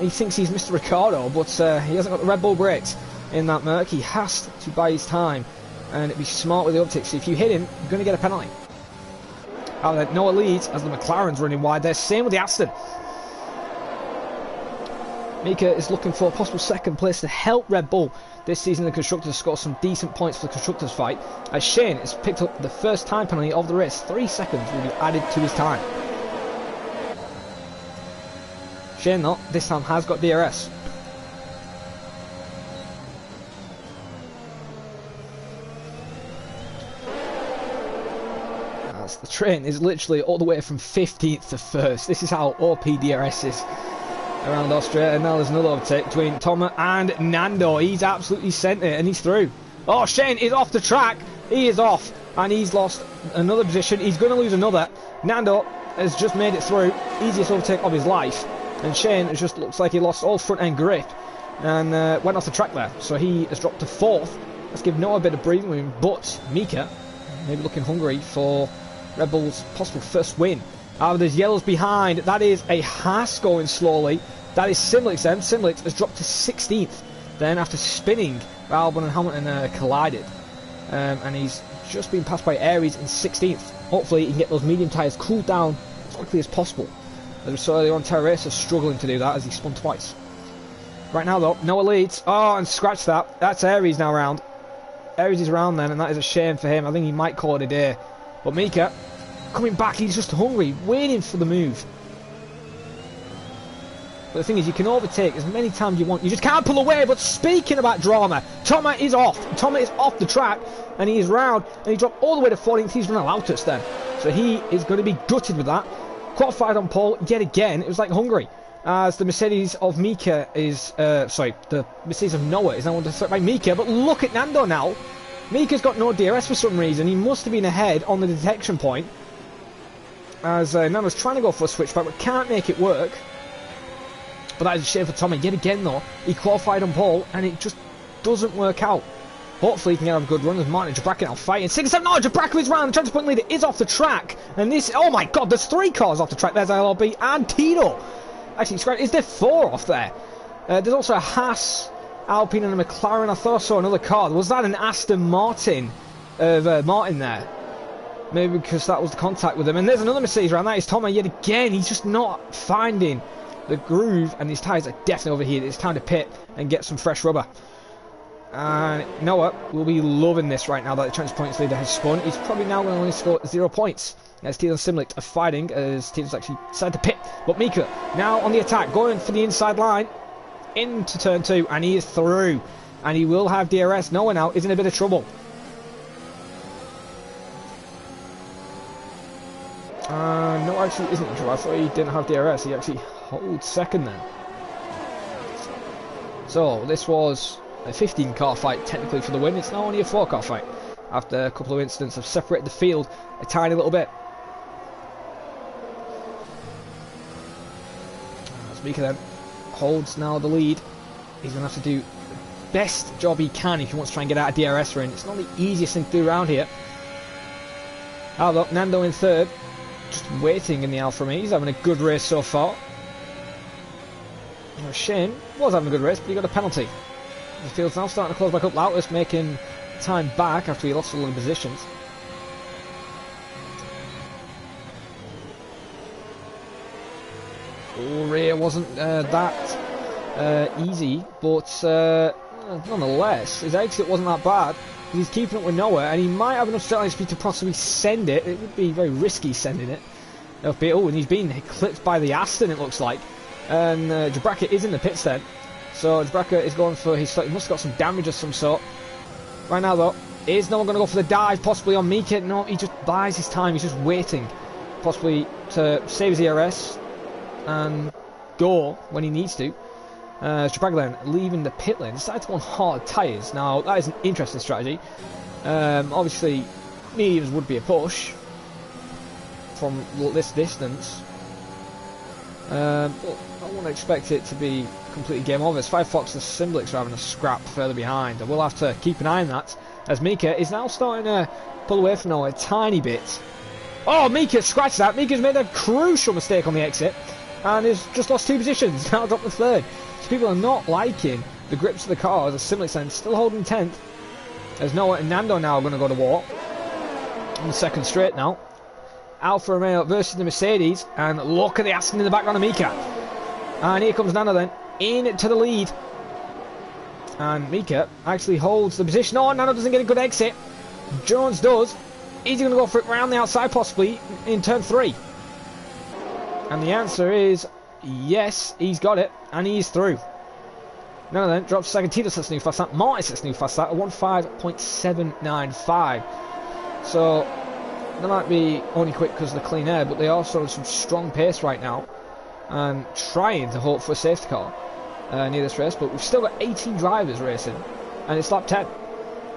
He thinks he's Mr. Ricardo, but he hasn't got the Red Bull brakes in that Merc. He has to buy his time and be smart with the uptick. So if you hit him, you're going to get a penalty. Noah leads as the McLaren's running wide there. Same with the Aston. Mika is looking for a possible second place to help Red Bull this season in the Constructors, score some decent points for the Constructors fight. As Shane has picked up the first time penalty of the race. 3 seconds will be added to his time. Shane, though, this time has got DRS. As the train is literally all the way from 15th to 1st. This is how OP DRS is around Austria. And now there's another overtake between Thomas and Nando. He's absolutely sent it, and he's through. Oh, Shane is off the track. He is off, and he's lost another position. He's going to lose another. Nando has just made it through. Easiest overtake of his life. And Shane, it just looks like he lost all front end grip and went off the track there. So he has dropped to 4th. Let's give Noah a bit of breathing room. But Mika, maybe looking hungry for Red Bull's possible first win. There's yellows behind. That is a Haas going slowly. That is Simlix then. Simlix has dropped to 16th. Then after spinning, Albon and Hamilton collided. And he's just been passed by Aries in 16th. Hopefully he can get those medium tyres cooled down as quickly as possible. As we saw earlier on, Terra Racer struggling to do that as he spun twice. Right now though, Noah leads. Oh, and scratch that. That's Aries now round. Aries is round then, and that is a shame for him. I think he might call it a day. But Mika, coming back, he's just hungry, waiting for the move. But the thing is, you can overtake as many times as you want. You just can't pull away. But speaking about drama, Thomas is off. Thomas is off the track, and he is round, and he dropped all the way to 14th. He's run a Lotus then. So he is going to be gutted with that. Qualified on pole yet again. It was like Hungary, as the Mercedes of Mika is the Mercedes of Noah is now under threat by Mika. But look at Nando now. Mika's got no DRS for some reason. He must have been ahead on the detection point, as Nando's trying to go for a switchback but can't make it work. But that is a shame for Tommy yet again though. He qualified on pole and it just doesn't work out. Hopefully he can have a good run with Martin Jabraki now fighting. 6-7, no, Jabraki is round. The transfer point leader is off the track. And this, oh my god, there's 3 cars off the track. There's LRB and Tito. Actually, is there 4 off there? There's also a Haas, Alpine and a McLaren. I thought I saw another car. Was that an Aston Martin of Martin there? Maybe because that was the contact with him. And there's another Mercedes around. That is Thomas yet again. He's just not finding the groove, and his tyres are definitely overheated. It's time to pit and get some fresh rubber. And Noah will be loving this right now that the transfer points leader has spun. He's probably now going to only score 0 points. As Tito and Simlic are fighting, as Tito's actually decided to pit. But Mika now on the attack, going for the inside line into turn 2, and he is through. And he will have DRS. Noah now is in a bit of trouble. No, actually isn't in trouble. I thought he didn't have DRS. He actually holds second then. So this was a 15 car fight technically for the win. It's now only a 4 car fight after a couple of incidents have separated the field a tiny little bit. As Mika then holds now the lead. He's going to have to do the best job he can if he wants to try and get out of DRS ring. It's not the easiest thing to do around here. Look, Nando in third, just waiting in the Alfa Romeo. He's having a good race so far. Shane was having a good race, but he got a penalty. The field's now starting to close back up. Lotus making time back after he lost a lot of positions. Oh, rear wasn't that easy, but nonetheless, his exit wasn't that bad. He's keeping up with Noah, and he might have enough straight line speed to possibly send it. It would be very risky sending it. Oh, and he's been eclipsed by the Aston, it looks like. And Jabraka is in the pits then. So Jabraka is going for his... He must have got some damage of some sort. Right now, though, is no one going to go for the dive, possibly on Mika? No, he just buys his time. He's just waiting, possibly to save his ERS and go when he needs to. Jabraka then leaving the pit lane, decided to go on hard tyres. Now, that is an interesting strategy. Obviously, mediums would be a push from this distance. But I wouldn't expect it to be completely game over. As Firefox and Simblix are having a scrap further behind. And we'll have to keep an eye on that, as Mika is now starting to pull away from Noah a tiny bit. Oh, Mika scratched that. Mika's made a crucial mistake on the exit and has just lost 2 positions. Now dropped the 3rd. So people are not liking the grips of the cars, as Simblix then still holding 10th. As Noah and Nando now are going to go to war on the 2nd straight now. Alfa Romeo versus the Mercedes, and look at the Aston in the background of Mika. And here comes Nando then, into the lead. And Mika actually holds the position. Oh, Nando doesn't get a good exit. Jones does. Is he going to go for it round the outside possibly in turn 3? And the answer is yes, he's got it, and he's through. Nando then drops second. Tito sets new fast lap. Martin sets new fast lap at 1:5.795. So they might be only quick because of the clean air, but they are sort of some strong pace right now and trying to hope for a safety car near this race. But we've still got 18 drivers racing, and it's lap 10.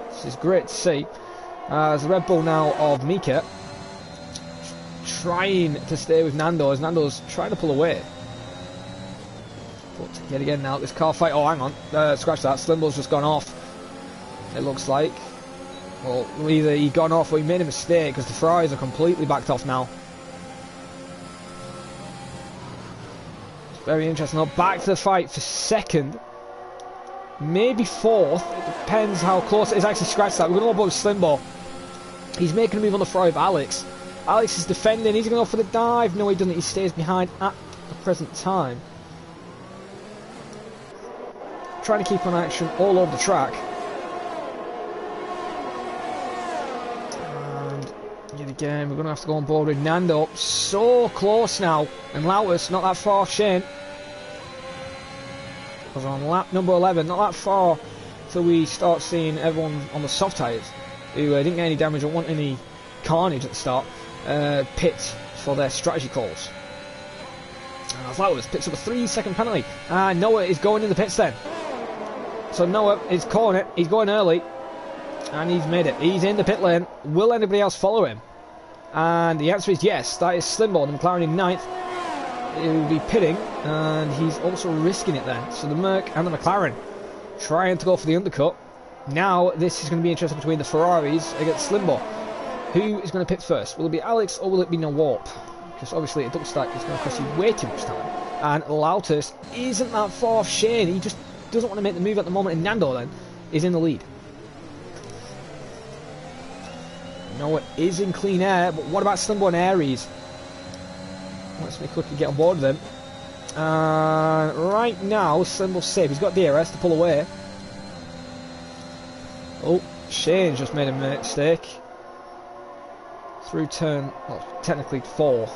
This is great to see. As the Red Bull now of Mika trying to stay with Nando, as Nando's trying to pull away. But yet again now, this car fight. Oh, hang on. Scratch that. Slimball's just gone off, it looks like. Well, either he gone off or he made a mistake, because the Ferraris are completely backed off now. It's very interesting. Now back to the fight for 2nd. Maybe 4th. It depends how close it is. Actually scratched that. We're going to go with Slimball. He's making a move on the Ferrari of Alex. Alex is defending. He's going to go for the dive. No, he doesn't. He stays behind at the present time. Trying to keep on action all over the track. And yet again, we're going to have to go on board with Nando. So close now. And Lautus, not that far off Shane. Because on lap number 11, not that far till we start seeing everyone on the soft tyres who didn't get any damage or want any carnage at the start pit for their strategy calls. Lautus picks up a 3-second penalty, and Noah is going in the pits then. So Noah is calling it. He's going early, and he's made it. He's in the pit lane. Will anybody else follow him? And the answer is yes. That is Slimball, the McLaren in 9th. He will be pitting, and he's also risking it then. So the Merc and the McLaren trying to go for the undercut. Now this is going to be interesting between the Ferraris against Slimball. Who is going to pit first? Will it be Alex or will it be No Warp? Because obviously it looks like it's going to cost you way too much time. And Lautus isn't that far off Shane. He just doesn't want to make the move at the moment, and Nando then is in the lead. Noah is in clean air, but what about Slimball and Aries? Let's me quickly get on board with them. Right now, Slimball's safe. He's got DRS to pull away. Oh, Shane's just made a mistake. Through turn, well, technically 4.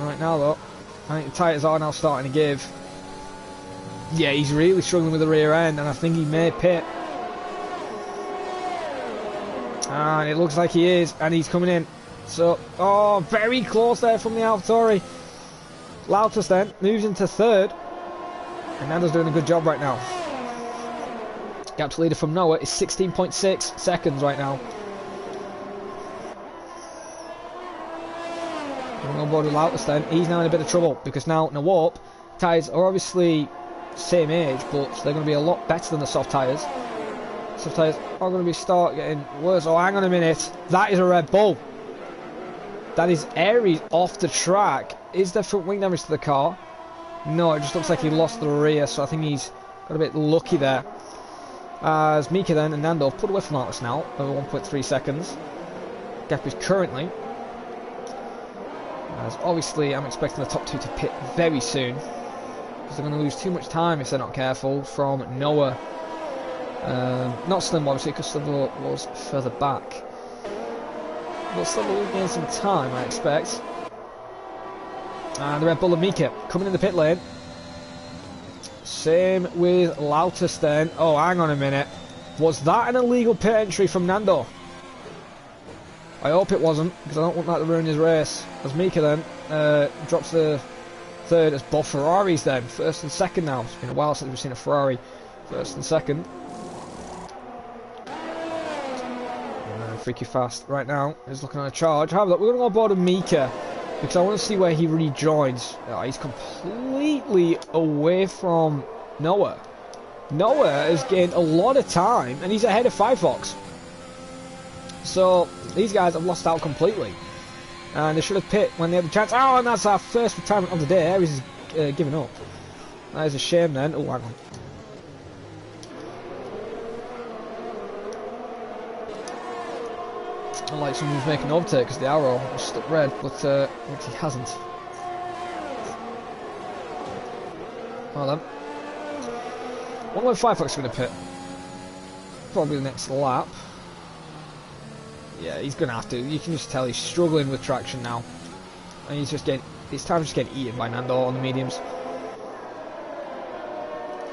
Right now, though, I think the tyres are now starting to give. Yeah, he's really struggling with the rear end, and I think he may pit. And it looks like he is, and he's coming in. So, oh, very close there from the AlphaTauri. Lautus then moves into 3rd, and Nando's doing a good job right now. Gap to leader from Noah is 16.6 seconds right now. Going on board with Lautus then. He's now in a bit of trouble, because now Warp tyres are obviously same age, but they're going to be a lot better than the soft tyres. Soft tyres are going to start getting worse. Oh, hang on a minute. That is a Red Bull. That is Aries off the track. Is there front wing damage to the car? No, it just looks like he lost the rear, so I think he's got a bit lucky there. As Mika then and Nando have pulled away from Lautus now, over 1.3 seconds. Gap is currently As obviously I'm expecting the top two to pit very soon, because they're going to lose too much time if they're not careful from Noah. Not Slim obviously, because Slim was further back. But Slim will gain some time, I expect. And the Red Bull and Mika coming in the pit lane. Same with Lautus then. Oh, hang on a minute. Was that an illegal pit entry from Nando? I hope it wasn't, because I don't want that to ruin his race. As Mika then drops the third, as both Ferraris then. First and second now. It's been a while since we've seen a Ferrari first and second. Freaky Fast right now is looking on a charge. However, we're going to go aboard of Mika, because I want to see where he rejoins. He's completely away from Noah. Noah has gained a lot of time, and he's ahead of Firefox. So, these guys have lost out completely. And they should have pit when they had the chance. Oh, and that's our first retirement of the day. Aries is giving up. That is a shame then. Oh, hang on. I like someone who's making an overtake because the arrow was stuck red, but he hasn't. Well then. I wonder when Firefox is going to pit. Probably the next lap. Yeah, he's going to have to. You can just tell he's struggling with traction now. And he's just getting... his time's just getting eaten by Nando on the mediums. So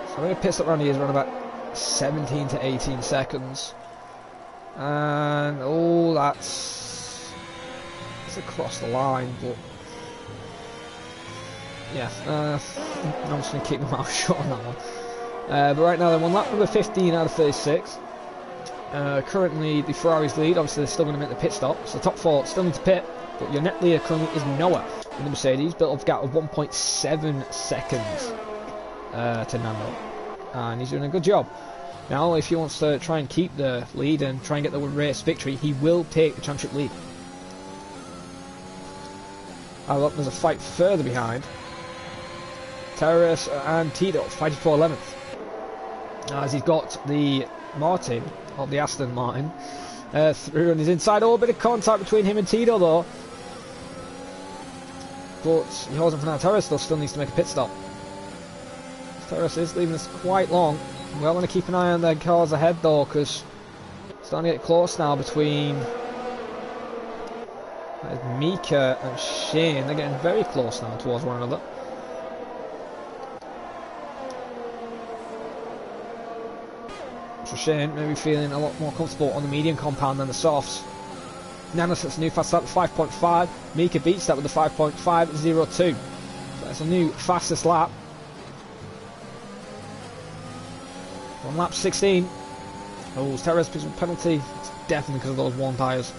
I'm going to pit stop around here is around about 17 to 18 seconds. And... oh, that's... it's across the line, but... yeah, I'm just going to keep my mouth shut on that one. But right now then, one lap number 15 out of 36. Currently the Ferraris lead, obviously they're still going to make the pit stop, so the top four still need to pit, but your net leader currently is Noah in the Mercedes, built up a gap of 1.7 seconds to Nando, and he's doing a good job. Now if he wants to try and keep the lead and try and get the race victory, he will take the championship lead. Look, there's a fight further behind. Terrace and Tito fighting for 11th. As he's got the Martin, or the Aston Martin, through on his inside. Oh, a bit of contact between him and Tito though. But he holds him for now. Terrace though still needs to make a pit stop. Terrace is leaving us quite long. We are going to keep an eye on their cars ahead though, because it's starting to get close now between Mika and Shane. They're getting very close now towards one another. So Shane maybe feeling a lot more comfortable on the medium compound than the softs. Nano sets a new fast lap at 5.5. Mika beats that with the 5.502. So that's a new fastest lap. On lap 16. Oh, Terrace picks up a penalty. It's definitely because of those worn tyres.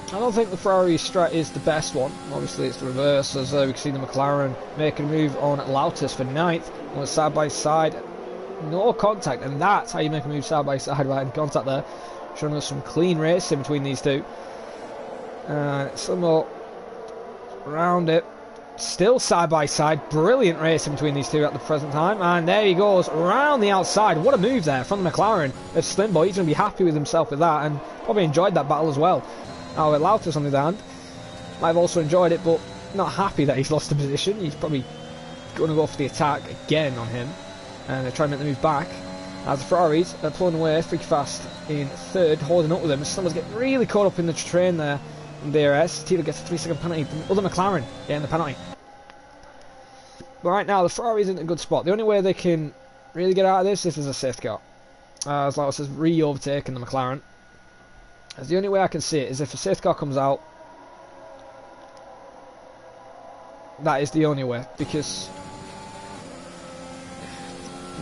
I don't think the Ferrari strat is the best one. Obviously it's the reverse, as we can see the McLaren making a move on Lautus for 9th. On a side by side, no contact, and that's how you make a move side by side, right in contact there. Showing us some clean racing between these two. Somewhat around it. Still side by side, brilliant racing between these two at the present time, and there he goes around the outside. What a move there from the McLaren of Slimbo. He's going to be happy with himself with that, and probably enjoyed that battle as well. Now Lautus on the other hand might have also enjoyed it, but not happy that he's lost the position. He's probably going to go for the attack again on him and try and make the move back. As the Ferraris are pulling away, Freaky Fast in 3rd, holding up with them. Someone's getting really caught up in the train there in DRS. Tito gets a 3-second penalty. The other McLaren getting the penalty. But right now the Ferrari's in a good spot. The only way they can really get out of this is if there's a safety car. As Lautus has re-overtaken the McLaren. As the only way I can see it is if a safety car comes out. That is the only way, because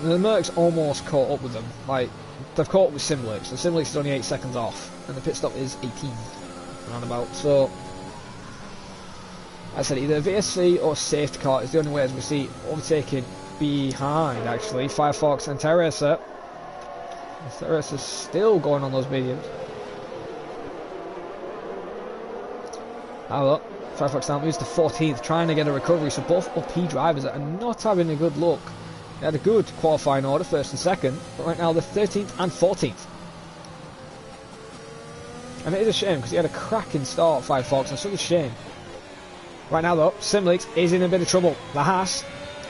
the Mercs almost caught up with them. Like, they've caught up with Simlex, and Simlex is only 8 seconds off, and the pit stop is 18 roundabout. So I said either a VSC or a safety car is the only way, as we see overtaking behind actually Firefox and Teresa. Teresa is still going on those mediums. Look, Firefox now moves to 14th, trying to get a recovery. So both up-P drivers are not having a good look. They had a good qualifying order, first and second, but right now they're 13th and 14th. And it is a shame because he had a cracking start, Firefox, and such a shame. Right now though, Simlix is in a bit of trouble. The Haas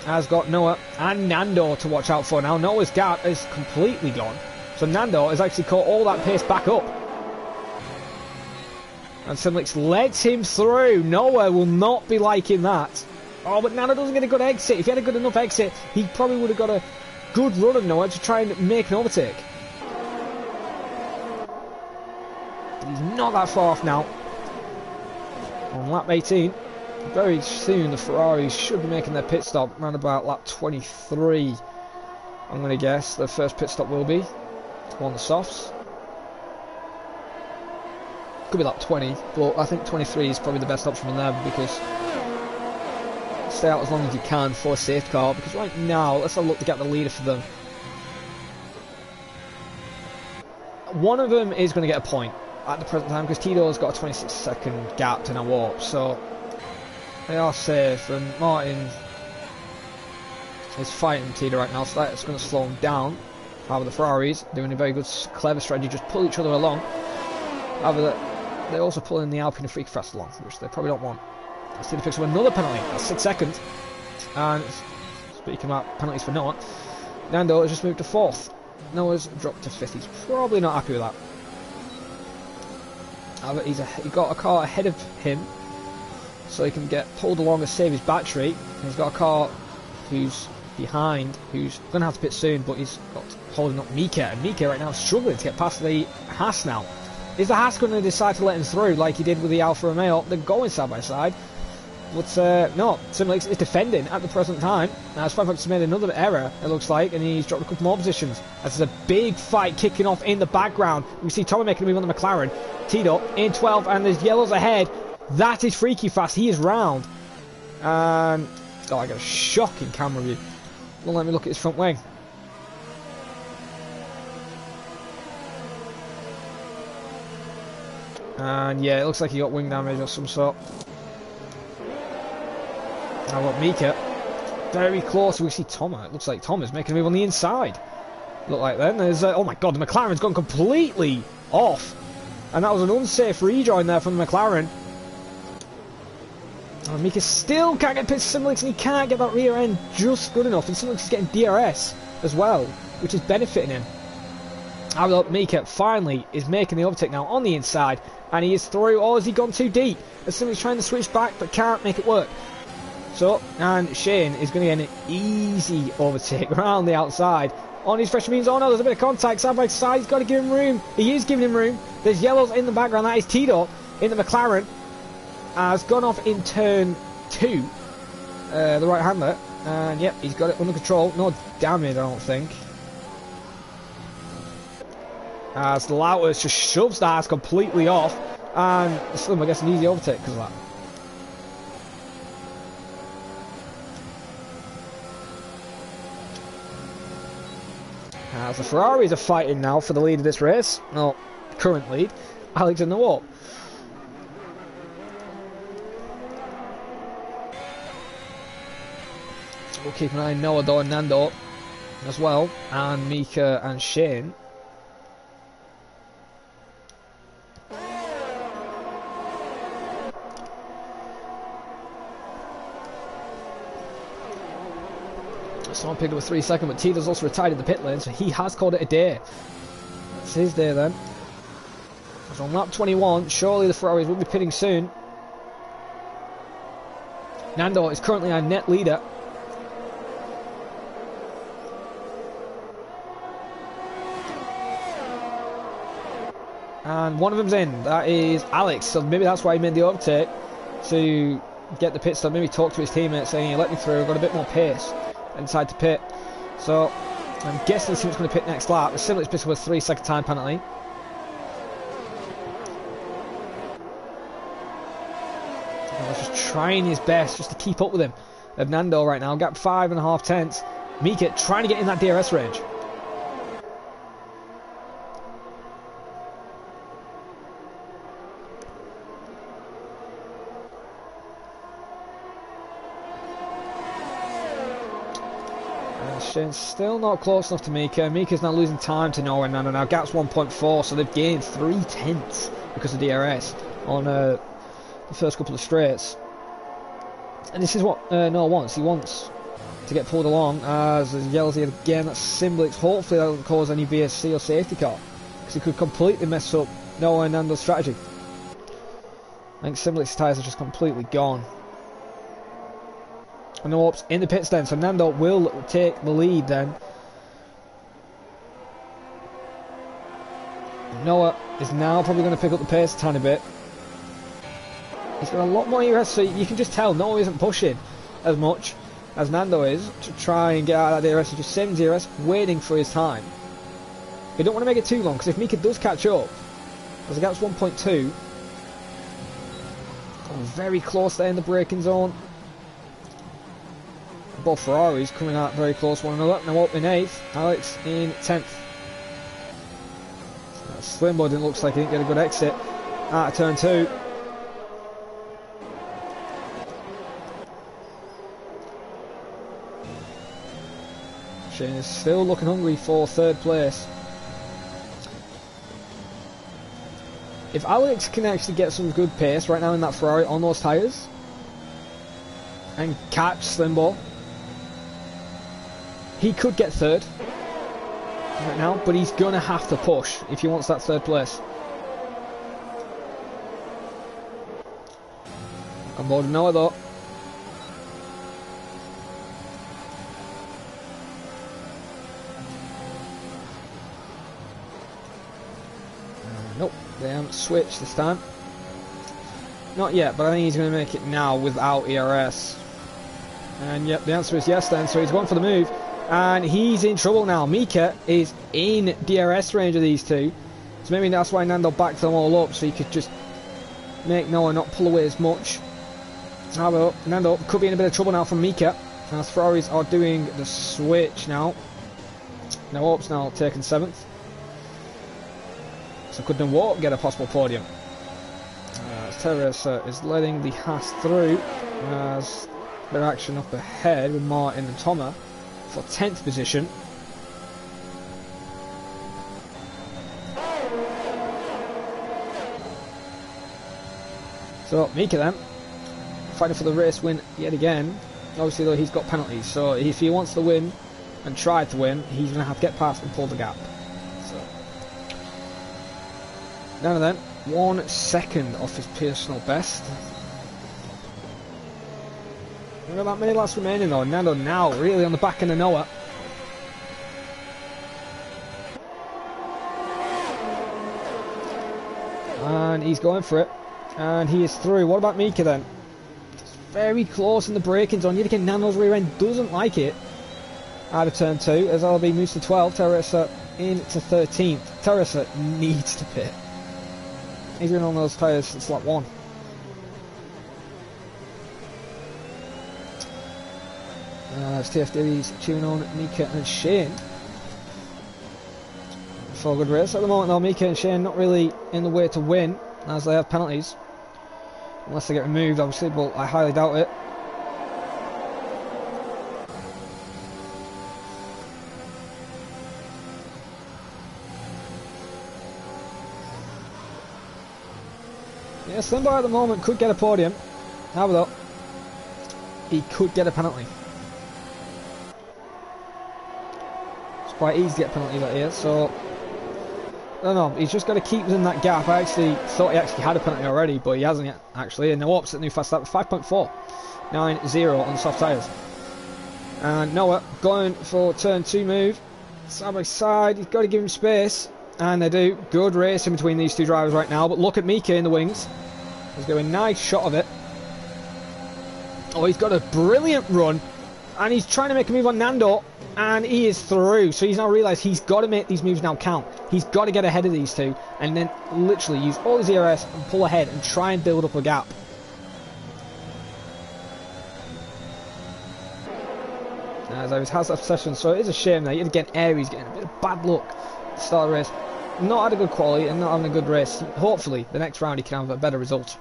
has got Noah and Nando to watch out for now. Noah's gap is completely gone. So Nando has actually caught all that pace back up. And Simlix lets him through. Noah will not be liking that. Oh, but Nando doesn't get a good exit. If he had a good enough exit, he probably would have got a good run of Noah to try and make an overtake. But he's not that far off now. On lap 18. Very soon the Ferraris should be making their pit stop around about lap 23. I'm going to guess their first pit stop will be on the softs. Could be lap 20, but I think 23 is probably the best option from there because stay out as long as you can for a safety car. Because right now, let's have a look to get the leader for them. One of them is going to get a point at the present time because Tito's got a 26-second gap to now warp, so they are safe. And Martin is fighting Tito right now, so that's going to slow him down. However, the Ferraris doing a very good, clever strategy, just pull each other along. However, they're also pulling the Alpine and Freak fast along, which they probably don't want. As Tito picks up another penalty, that's 6 seconds. And speaking about penalties for Noah, Nando has just moved to 4th. Noah's dropped to 5th. He's probably not happy with that. However, he's got a car ahead of him, so he can get pulled along and save his battery. And he's got a car who's behind, who's going to have to pit soon, but he's got holding up Mika, and Mika right now is struggling to get past the Haas now. Is the Haas going to decide to let him through like he did with the Alfa Romeo? They're going side by side. But no, Simlix is defending at the present time. Now, Firefox has made another error, it looks like, and he's dropped a couple more positions. As there's a big fight kicking off in the background. We see Tommy making a move on the McLaren. Tito in 12, and there's yellows ahead. That is freaky fast. He is round. And oh, I got a shocking camera view. Won't let me look at his front wing. And yeah, it looks like he got wing damage of some sort. Now got Mika very close. We see Thomas. It looks like Thomas making a move on the inside. Look like then there's oh my god, the McLaren's gone completely off, and that was an unsafe rejoin there from the McLaren. And Mika still can't get past Simlix, and he can't get that rear end just good enough. And Simlix is getting DRS as well, which is benefiting him. However, Mika finally is making the overtake now on the inside, and he is through. Or has he gone too deep? As Simlix trying to switch back but can't make it work. So, and Shane is going to get an easy overtake around the outside on his fresh means. Oh no, there's a bit of contact side by side. He's got to give him room. He is giving him room. There's yellows in the background. That is Tito in the McLaren. Has gone off in turn 2, the right hander. And yep, he's got it under control. No damage, I don't think. As Lauers just shoves the ass completely off. And Slim, I guess, an easy overtake because of that. As the Ferraris are fighting now for the lead of this race. No, current lead. Alex in the wall. We'll keep an eye on Noah though and Nando as well. And Mika and Shane. Someone picked up a 3 second, but Tito's also retired in the pit lane, so he has called it a day. That's his day then. So on lap 21, surely the Ferraris will be pitting soon. Nando is currently our net leader. And one of them's in, that is Alex, so maybe that's why he made the overtake to get the pit stop. Maybe talk to his teammates saying, let me through, I've got a bit more pace inside to pit. So I'm guessing the team's going to pit next lap. The Simlix picks up a 3 second time penalty. He's just trying his best just to keep up with him. Of Nando right now, gap 5.5 tenths. Mika trying to get in that DRS range. Shane's still not close enough to Mika. Mika's now losing time to Noah and Nando. Now gap's 1.4, so they've gained 3/10 because of DRS on the first couple of straights. And this is what Noah wants. He wants to get pulled along as he yells here again. That's Simblix. Hopefully that doesn't cause any VSC or safety car, because it could completely mess up Noah and Nando's strategy. I think Simblix's tyres are just completely gone. And Noah's in the pits then, so Nando will take the lead then. Noah is now probably going to pick up the pace a tiny bit. He's got a lot more ERS, so you can just tell Noah isn't pushing as much as Nando is to try and get out of that DRS. He's just saving DRS, waiting for his time. You don't want to make it too long, because if Mika does catch up, because the gap's 1.2, very close there in the braking zone. Both Ferraris coming out very close one another. Now up in 8th, Alex in 10th. Slimbo didn't look like he didn't get a good exit out of turn 2. Shane is still looking hungry for 3rd place. If Alex can actually get some good pace right now in that Ferrari on those tyres and catch Slimbo, he could get 3rd right now, but he's going to have to push if he wants that 3rd place. On board with Noah though. Nope, they haven't switched this time. Not yet, but I think he's going to make it now without ERS. And yep, the answer is yes then, so he's going for the move. And he's in trouble now. Mika is in DRS range of these two. So maybe that's why Nando backed them all up, so he could just make Noah not pull away as much. However, Nando could be in a bit of trouble now from Mika, as Ferraris are doing the switch now. Now Ops now taking 7th. So could Noah get a possible podium? Teresa is letting the Haas through as their action up ahead with Martin and Thomas for 10th position. So Mika then fighting for the race win yet again. Obviously though, he's got penalties, so if he wants to win and try to win, he's going to have to get past and pull the gap. So now and then, 1 second off his personal best. We've got that many laps remaining though. Nando now really on the back end of Noah. And he's going for it. And he is through. What about Mika then? It's very close in the braking zone. Yet again, Nando's rear end doesn't like it. Out of turn 2 as LB moves to 12. Teresa into 13th. Teresa needs to pit. He's been on those tyres since lap 1. As TFD's tuning on Mika and Shane. For a good race at the moment though. Mika and Shane not really in the way to win, as they have penalties. Unless they get removed obviously, but I highly doubt it. Yeah, Slimbo at the moment could get a podium. However though, he could get a penalty. It's quite easy to get penalties out here, so I don't know, he's just got to keep within that gap. I actually thought he actually had a penalty already, but he hasn't yet actually. And no opposite new fast lap with 5.4. 9-0 on the soft tyres. And Noah going for turn 2 move. Side by side, he's got to give him space. And they do. Good racing between these two drivers right now. But look at Mika in the wings. He's got a nice shot of it. Oh, he's got a brilliant run. And he's trying to make a move on Nando. And he is through. So he's now realised he's got to make these moves now count. He's got to get ahead of these two. And then literally use all his ERS and pull ahead and try and build up a gap. As Iris has that possession, so it is a shame that yet again Aries getting a bit of bad luck at the start of the race. Not had a good quality and not having a good race. Hopefully the next round he can have a better result.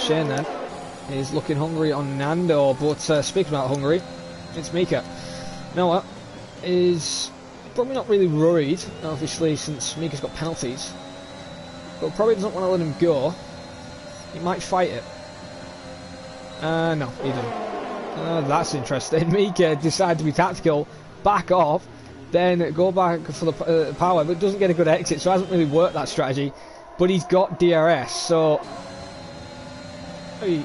Shane then is looking hungry on Nando, but speaking about hungry, it's Mika. Noah is probably not really worried, obviously, since Mika's got penalties, but probably doesn't want to let him go. He might fight it. No, he doesn't. That's interesting. Mika decided to be tactical, back off, then go back for the power, but doesn't get a good exit, so hasn't really worked that strategy. But he's got DRS, so very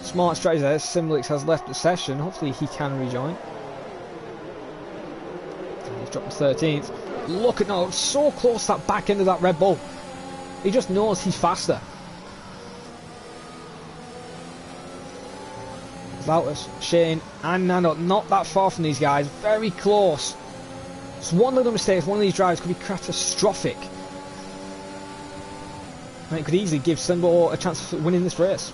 smart strategy there. Simlix has left the session. Hopefully he can rejoin. He's dropped to 13th. Look at now, so close to that back end of that Red Bull. He just knows he's faster. Lautus, Shane and Nando not that far from these guys, very close. It's one little mistake, one of these drives could be catastrophic. And it could easily give Simbo a chance of winning this race.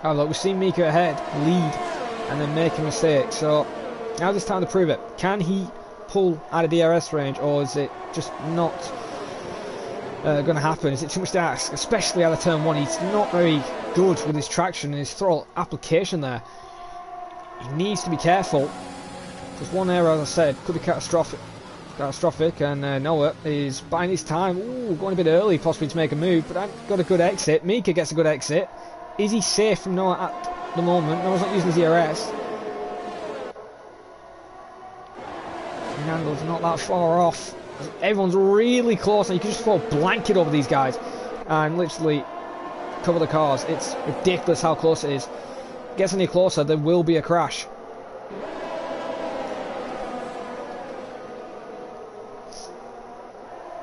Oh look, we've seen Mika ahead, lead, and then make a mistake. So now's his time to prove it. Can he pull out of DRS range, or is it just not going to happen? Is it too much to ask? Especially out of turn 1, he's not very good with his traction and his throttle application there. He needs to be careful, because one error, as I said, could be catastrophic. And Noah is buying his time. Ooh, going a bit early possibly to make a move, but I've got a good exit. Mika gets a good exit. Is he safe from Noah at the moment? Noah's not using his ERS. Nando's not that far off. Everyone's really close, and you can just throw a blanket over these guys and literally cover the cars. It's ridiculous how close it is. Gets any closer, there will be a crash.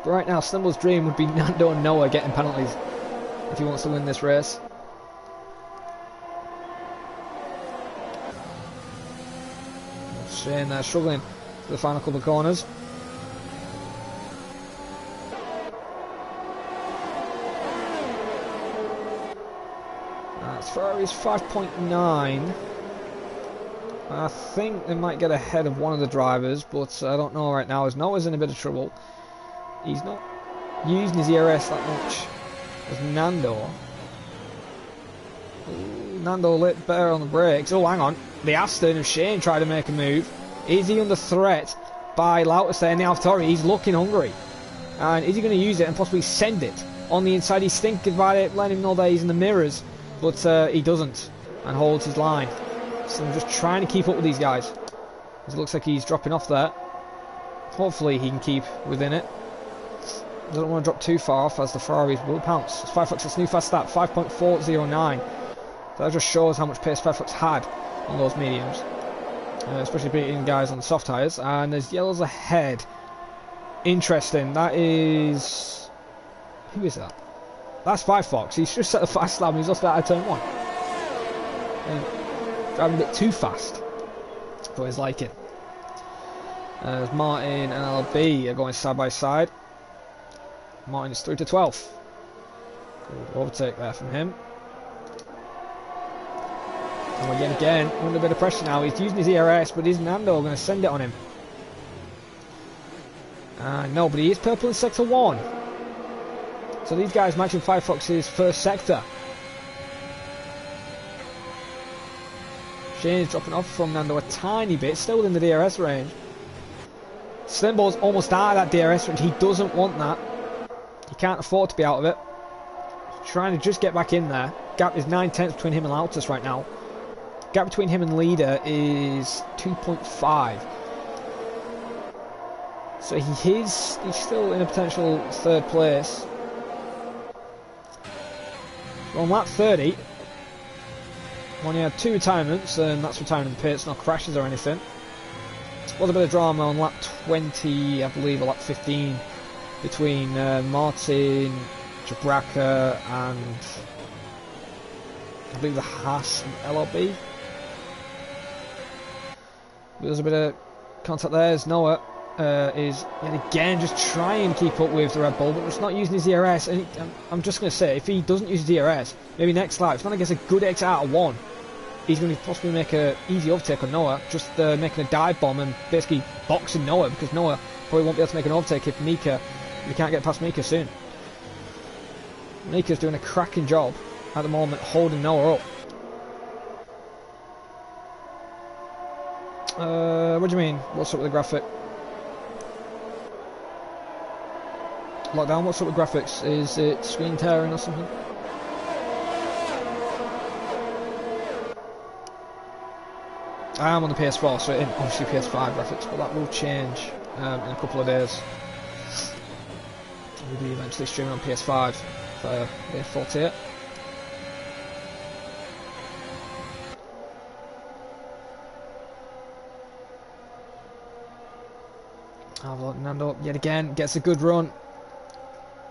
But right now, Slimbo's dream would be Nando and Noah getting penalties if he wants to win this race. Shane there struggling for the final couple of corners. Ferrari's 5.9. I think they might get ahead of one of the drivers, but I don't know right now, as Noah's in a bit of trouble. He's not using his ERS that much as Nando. Ooh, Nando lit better on the brakes. Oh, hang on. The Aston of Shane tried to make a move. Is he under threat by Lautus there in the AlphaTauri? He's looking hungry. And is he going to use it and possibly send it on the inside? He's thinking about it, letting him know that he's in the mirrors. But he doesn't, and holds his line. So I'm just trying to keep up with these guys. It looks like he's dropping off there. Hopefully he can keep within it. Doesn't want to drop too far off, as the Ferraris will pounce. It's Firefox's new fast start, 5.409. That just shows how much pace Firefox had on those mediums. Especially beating guys on the soft tyres. And there's yellows ahead. Interesting. That is... who is that? That's Firefox. He's just set a fast lap and he's lost out of turn 1. And driving a bit too fast for his liking. As Martin and LB are going side by side. Martin is through to 12th. Good overtake there from him. And yet again, under a bit of pressure now. He's using his ERS, but is Nando going to send it on him? No, but he is purple in sector 1. So these guys matching Firefox's first sector. Shane's dropping off from Nando a tiny bit, still within the DRS range. Slimbo's almost out of that DRS range. He doesn't want that. He can't afford to be out of it. He's trying to just get back in there. Gap is 9/10 between him and Lautus right now. Gap between him and leader is 2.5. So he's still in a potential 3rd place. On lap 30, when he had 2 retirements, and that's retiring in the pits, no crashes or anything. Was a bit of drama on lap 20, I believe, or lap 15, between Martin, Jabraka, and I believe the Haas and LRB. There's a bit of contact there as Noah is yet again just trying to keep up with the Red Bull, but just not using his DRS. And I'm just going to say, if he doesn't use his DRS, maybe next lap, if not gets a good exit out of 1, he's going to possibly make an easy overtake on Noah, just making a dive bomb and basically boxing Noah, because Noah probably won't be able to make an overtake if he can't get past Mika soon. Mika's doing a cracking job at the moment, holding Noah up. What do you mean? What's up with the graphic? Lockdown, what's up with graphics? Is it screen tearing or something? I am on the PS4, so in obviously PS5 graphics, but that will change in a couple of days. We'll be eventually streaming on PS5 for the 48. Have a look, Nando yet again gets a good run.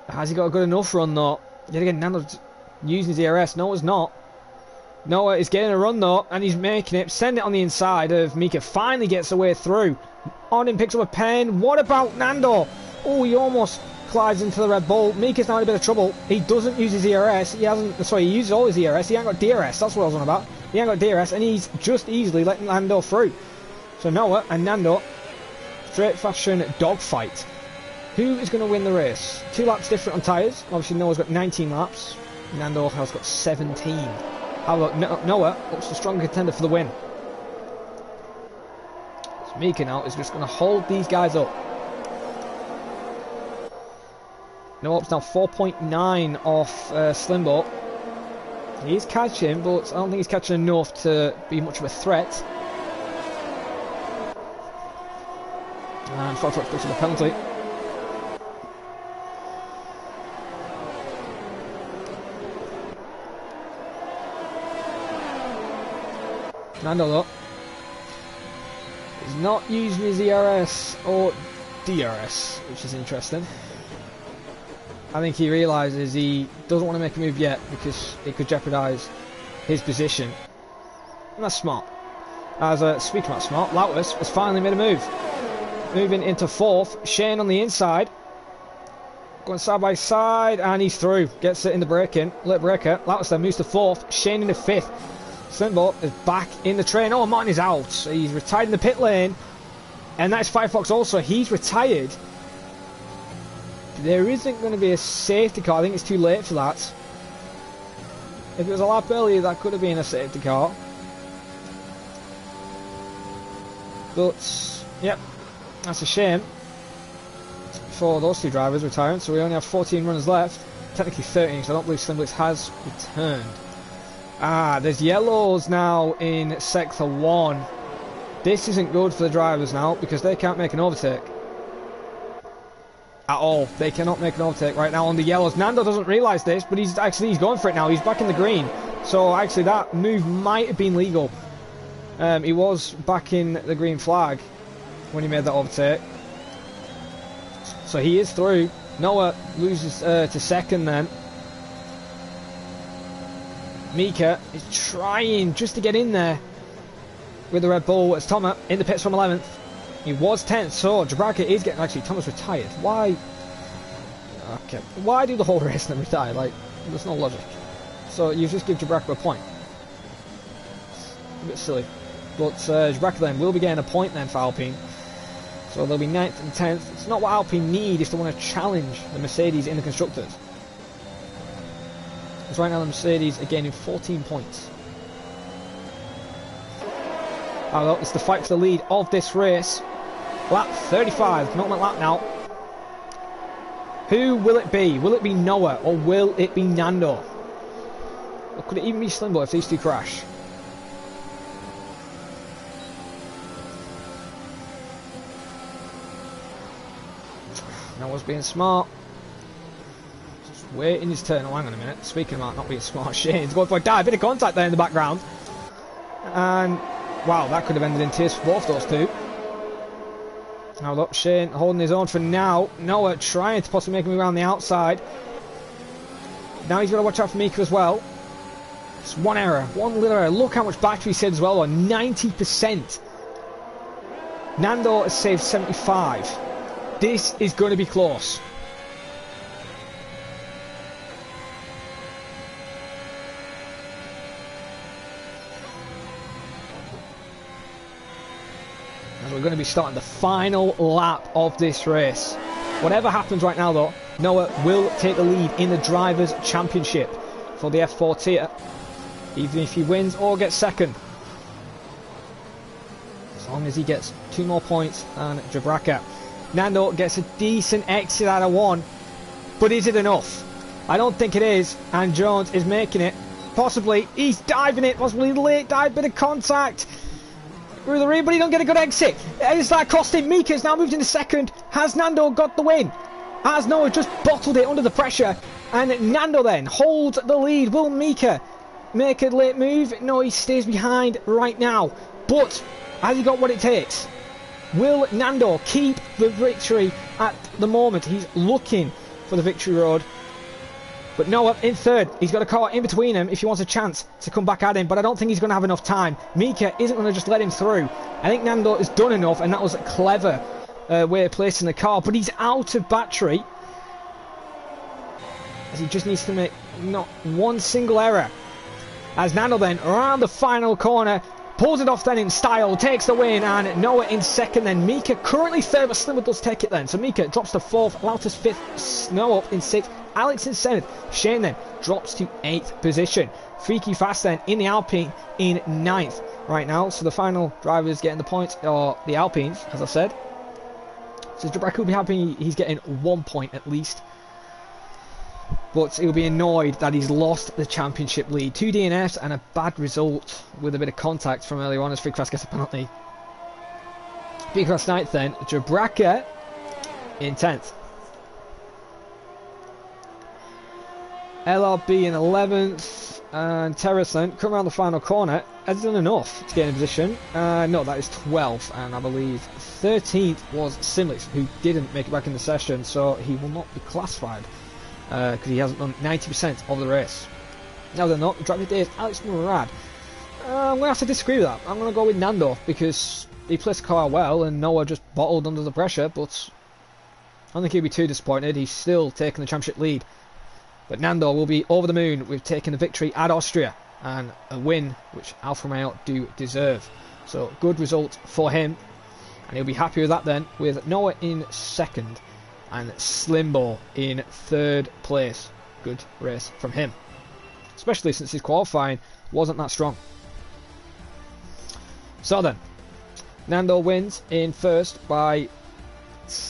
Has he got a good enough run though? Yet again, Nando's using his ERS. Noah's not. Noah is getting a run though, and he's making it. Send it on the inside of Mika. Finally gets away through. Odin picks up a pen. What about Nando? Oh, he almost collides into the Red Bull. Mika's now in a bit of trouble. He doesn't use his ERS. He hasn't. Sorry, he uses all his ERS. He ain't got DRS. That's what I was on about. He ain't got DRS, and he's just easily letting Nando through. So Noah and Nando, straight fashion dogfight. Who is going to win the race? 2 laps different on tyres. Obviously, Noah's got 19 laps. Nando has got 17. How about Noah? Looks the strong contender for the win. So Mika now is just going to hold these guys up. Noah's now 4.9 off Slimbo. He's catching, but I don't think he's catching enough to be much of a threat. And Fox goes to the penalty. Nando though is not using his ERS or DRS, which is interesting. I think he realises he doesn't want to make a move yet because it could jeopardise his position. And that's smart. As speaking about smart, Lautis has finally made a move. Moving into 4th, Shane on the inside. Going side by side, and he's through. Gets it in the break-in. Late breaker. Lautis then moves to 4th, Shane into 5th. Slimbo is back in the train. Oh, Martin is out. He's retired in the pit lane. And that's Firefox also. He's retired. There isn't going to be a safety car. I think it's too late for that. If it was a lap earlier, that could have been a safety car. But, yep, that's a shame for those 2 drivers retiring. So we only have 14 runners left. Technically 13, so I don't believe Slimblitz has returned. Ah, there's yellows now in Sector 1. This isn't good for the drivers now because they can't make an overtake. At all. They cannot make an overtake right now on the yellows. Nando doesn't realise this, but he's going for it now. He's back in the green. So actually that move might have been legal. He was back in the green flag when he made that overtake. So he is through. Noah loses to 2nd then. Mika is trying just to get in there with the Red Bull. It's Thomas in the pits from 11th. He was 10th, so Jabraka is getting... Actually, Thomas retired. Why? Okay. Why do the whole race and then retire? Like, there's no logic. So you just give Jabraka a point. A bit silly. But Jabraka then will be getting a point then for Alpine. So they'll be 9th and 10th. It's not what Alpine need if they want to challenge the Mercedes in the Constructors. Because right now the Mercedes are gaining 14 points. Although it's the fight for the lead of this race. Lap 35, penultimate lap now. Who will it be? Will it be Noah or will it be Nando? Or could it even be Slimbo if these 2 crash? Noah's being smart. Just waiting his turn. Oh, hang on a minute. Speaking about not being smart, Shane's going for a dive. Bit of contact there in the background. And, wow, that could have ended in tears for both those 2. Now look, Shane holding his own for now. Noah trying to possibly make him around the outside. Now he's got to watch out for Mika as well. It's one error. One little error. Look how much battery he saved as well. 90%. Nando has saved 75. This is going to be close. As we're going to be starting the final lap of this race. Whatever happens right now though, Noah will take the lead in the Drivers' Championship for the F4 tier, even if he wins or gets second. As long as he gets 2 more points than Jabraka. Nando gets a decent exit out of 1, but is it enough? I don't think it is, and Jones is making it. Possibly, he's diving it, possibly late dive, bit of contact. Through the rear, but he don't get a good exit. Is that costing? Mika's now moved into second. Has Nando got the win? Has Noah just bottled it under the pressure? And Nando then holds the lead. Will Mika make a late move? No, he stays behind right now. But has he got what it takes? Will Nando keep the victory at the moment? He's looking for the victory road. But Noah in third. He's got a car in between him if he wants a chance to come back at him. But I don't think he's going to have enough time. Mika isn't going to just let him through. I think Nando has done enough, and that was a clever way of placing the car. But he's out of battery, as he just needs to make not one single error. As Nando then around the final corner pulls it off then in style, takes the win, and Noah in second then. Mika currently third, but Slimmer does take it then. So Mika drops to fourth, Lautus fifth, Noah up in sixth, Alex in seventh. Shane then drops to 8th position. Freaky Fast then in the Alpine in 9th right now. So the final drivers getting the points are the Alpines, as I said. So Jabraka will be happy he's getting 1 point at least. But he'll be annoyed that he's lost the championship lead. 2 DNFs and a bad result with a bit of contact from earlier on as Freaky Fast gets a penalty. Freaky Fast 9th then. Jabraka in 10th. LRB in 11th, and Terrace then come around the final corner. Has he done enough to get in position? No, that is 12th, and I believe 13th was Simlix, who didn't make it back in the session, so he will not be classified because he hasn't done 90% of the race. No, they're not. Driving days, Alex Murad. I'm going to have to disagree with that. I'm going to go with Nando because he placed the car well, and Noah just bottled under the pressure, but I don't think he'll be too disappointed. He's still taking the championship lead. But Nando will be over the moon with taking the victory at Austria and a win which Alfa Romeo do deserve. So good result for him, and he'll be happy with that then, with Noah in second and Slimbo in third place. Good race from him, especially since his qualifying wasn't that strong. So then, Nando wins in first by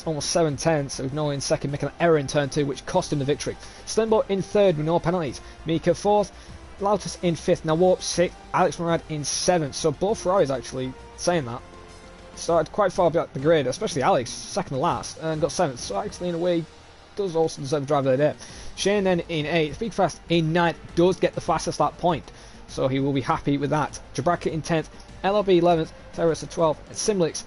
almost 7/10, with Noah in second making an error in turn 2 which cost him the victory. Slimbo in third with no penalties. Mika fourth, Lautus in fifth, now Warp sixth, Alex Murad in seventh. So both Ferraris actually saying that started quite far back the grid, especially Alex, second to last, and got seventh. So actually in a way does also deserve the driver of the day. Shane then in 8th, Big Fast in 9th, does get the fastest lap point, so he will be happy with that. Jabraka in 10th, LRB 11th, Terrace at 12th, and Simlix,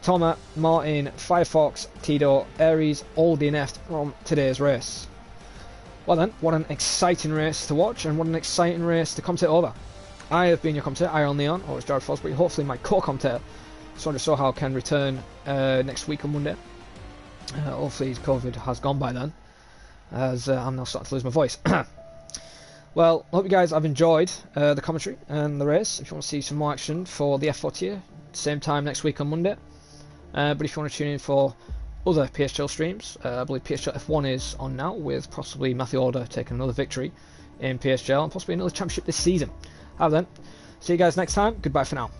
Toma, Martin, Firefox, Tito, Aries, all DNF'd from today's race. Well then, what an exciting race to watch, and what an exciting race to commentate over. I have been your commentator, Iron Leon, or as Jared Fosbury, hopefully my co-commentator, Sondra Sohal, can return next week on Monday. Hopefully his COVID has gone by then, as I'm now starting to lose my voice. Well, I hope you guys have enjoyed the commentary and the race. If you want to see some more action for the F4 tier, same time next week on Monday. But if you want to tune in for other PSGL streams, I believe PSGL F1 is on now, with possibly Matthew Order taking another victory in PSGL and possibly another championship this season. Have then. See you guys next time. Goodbye for now.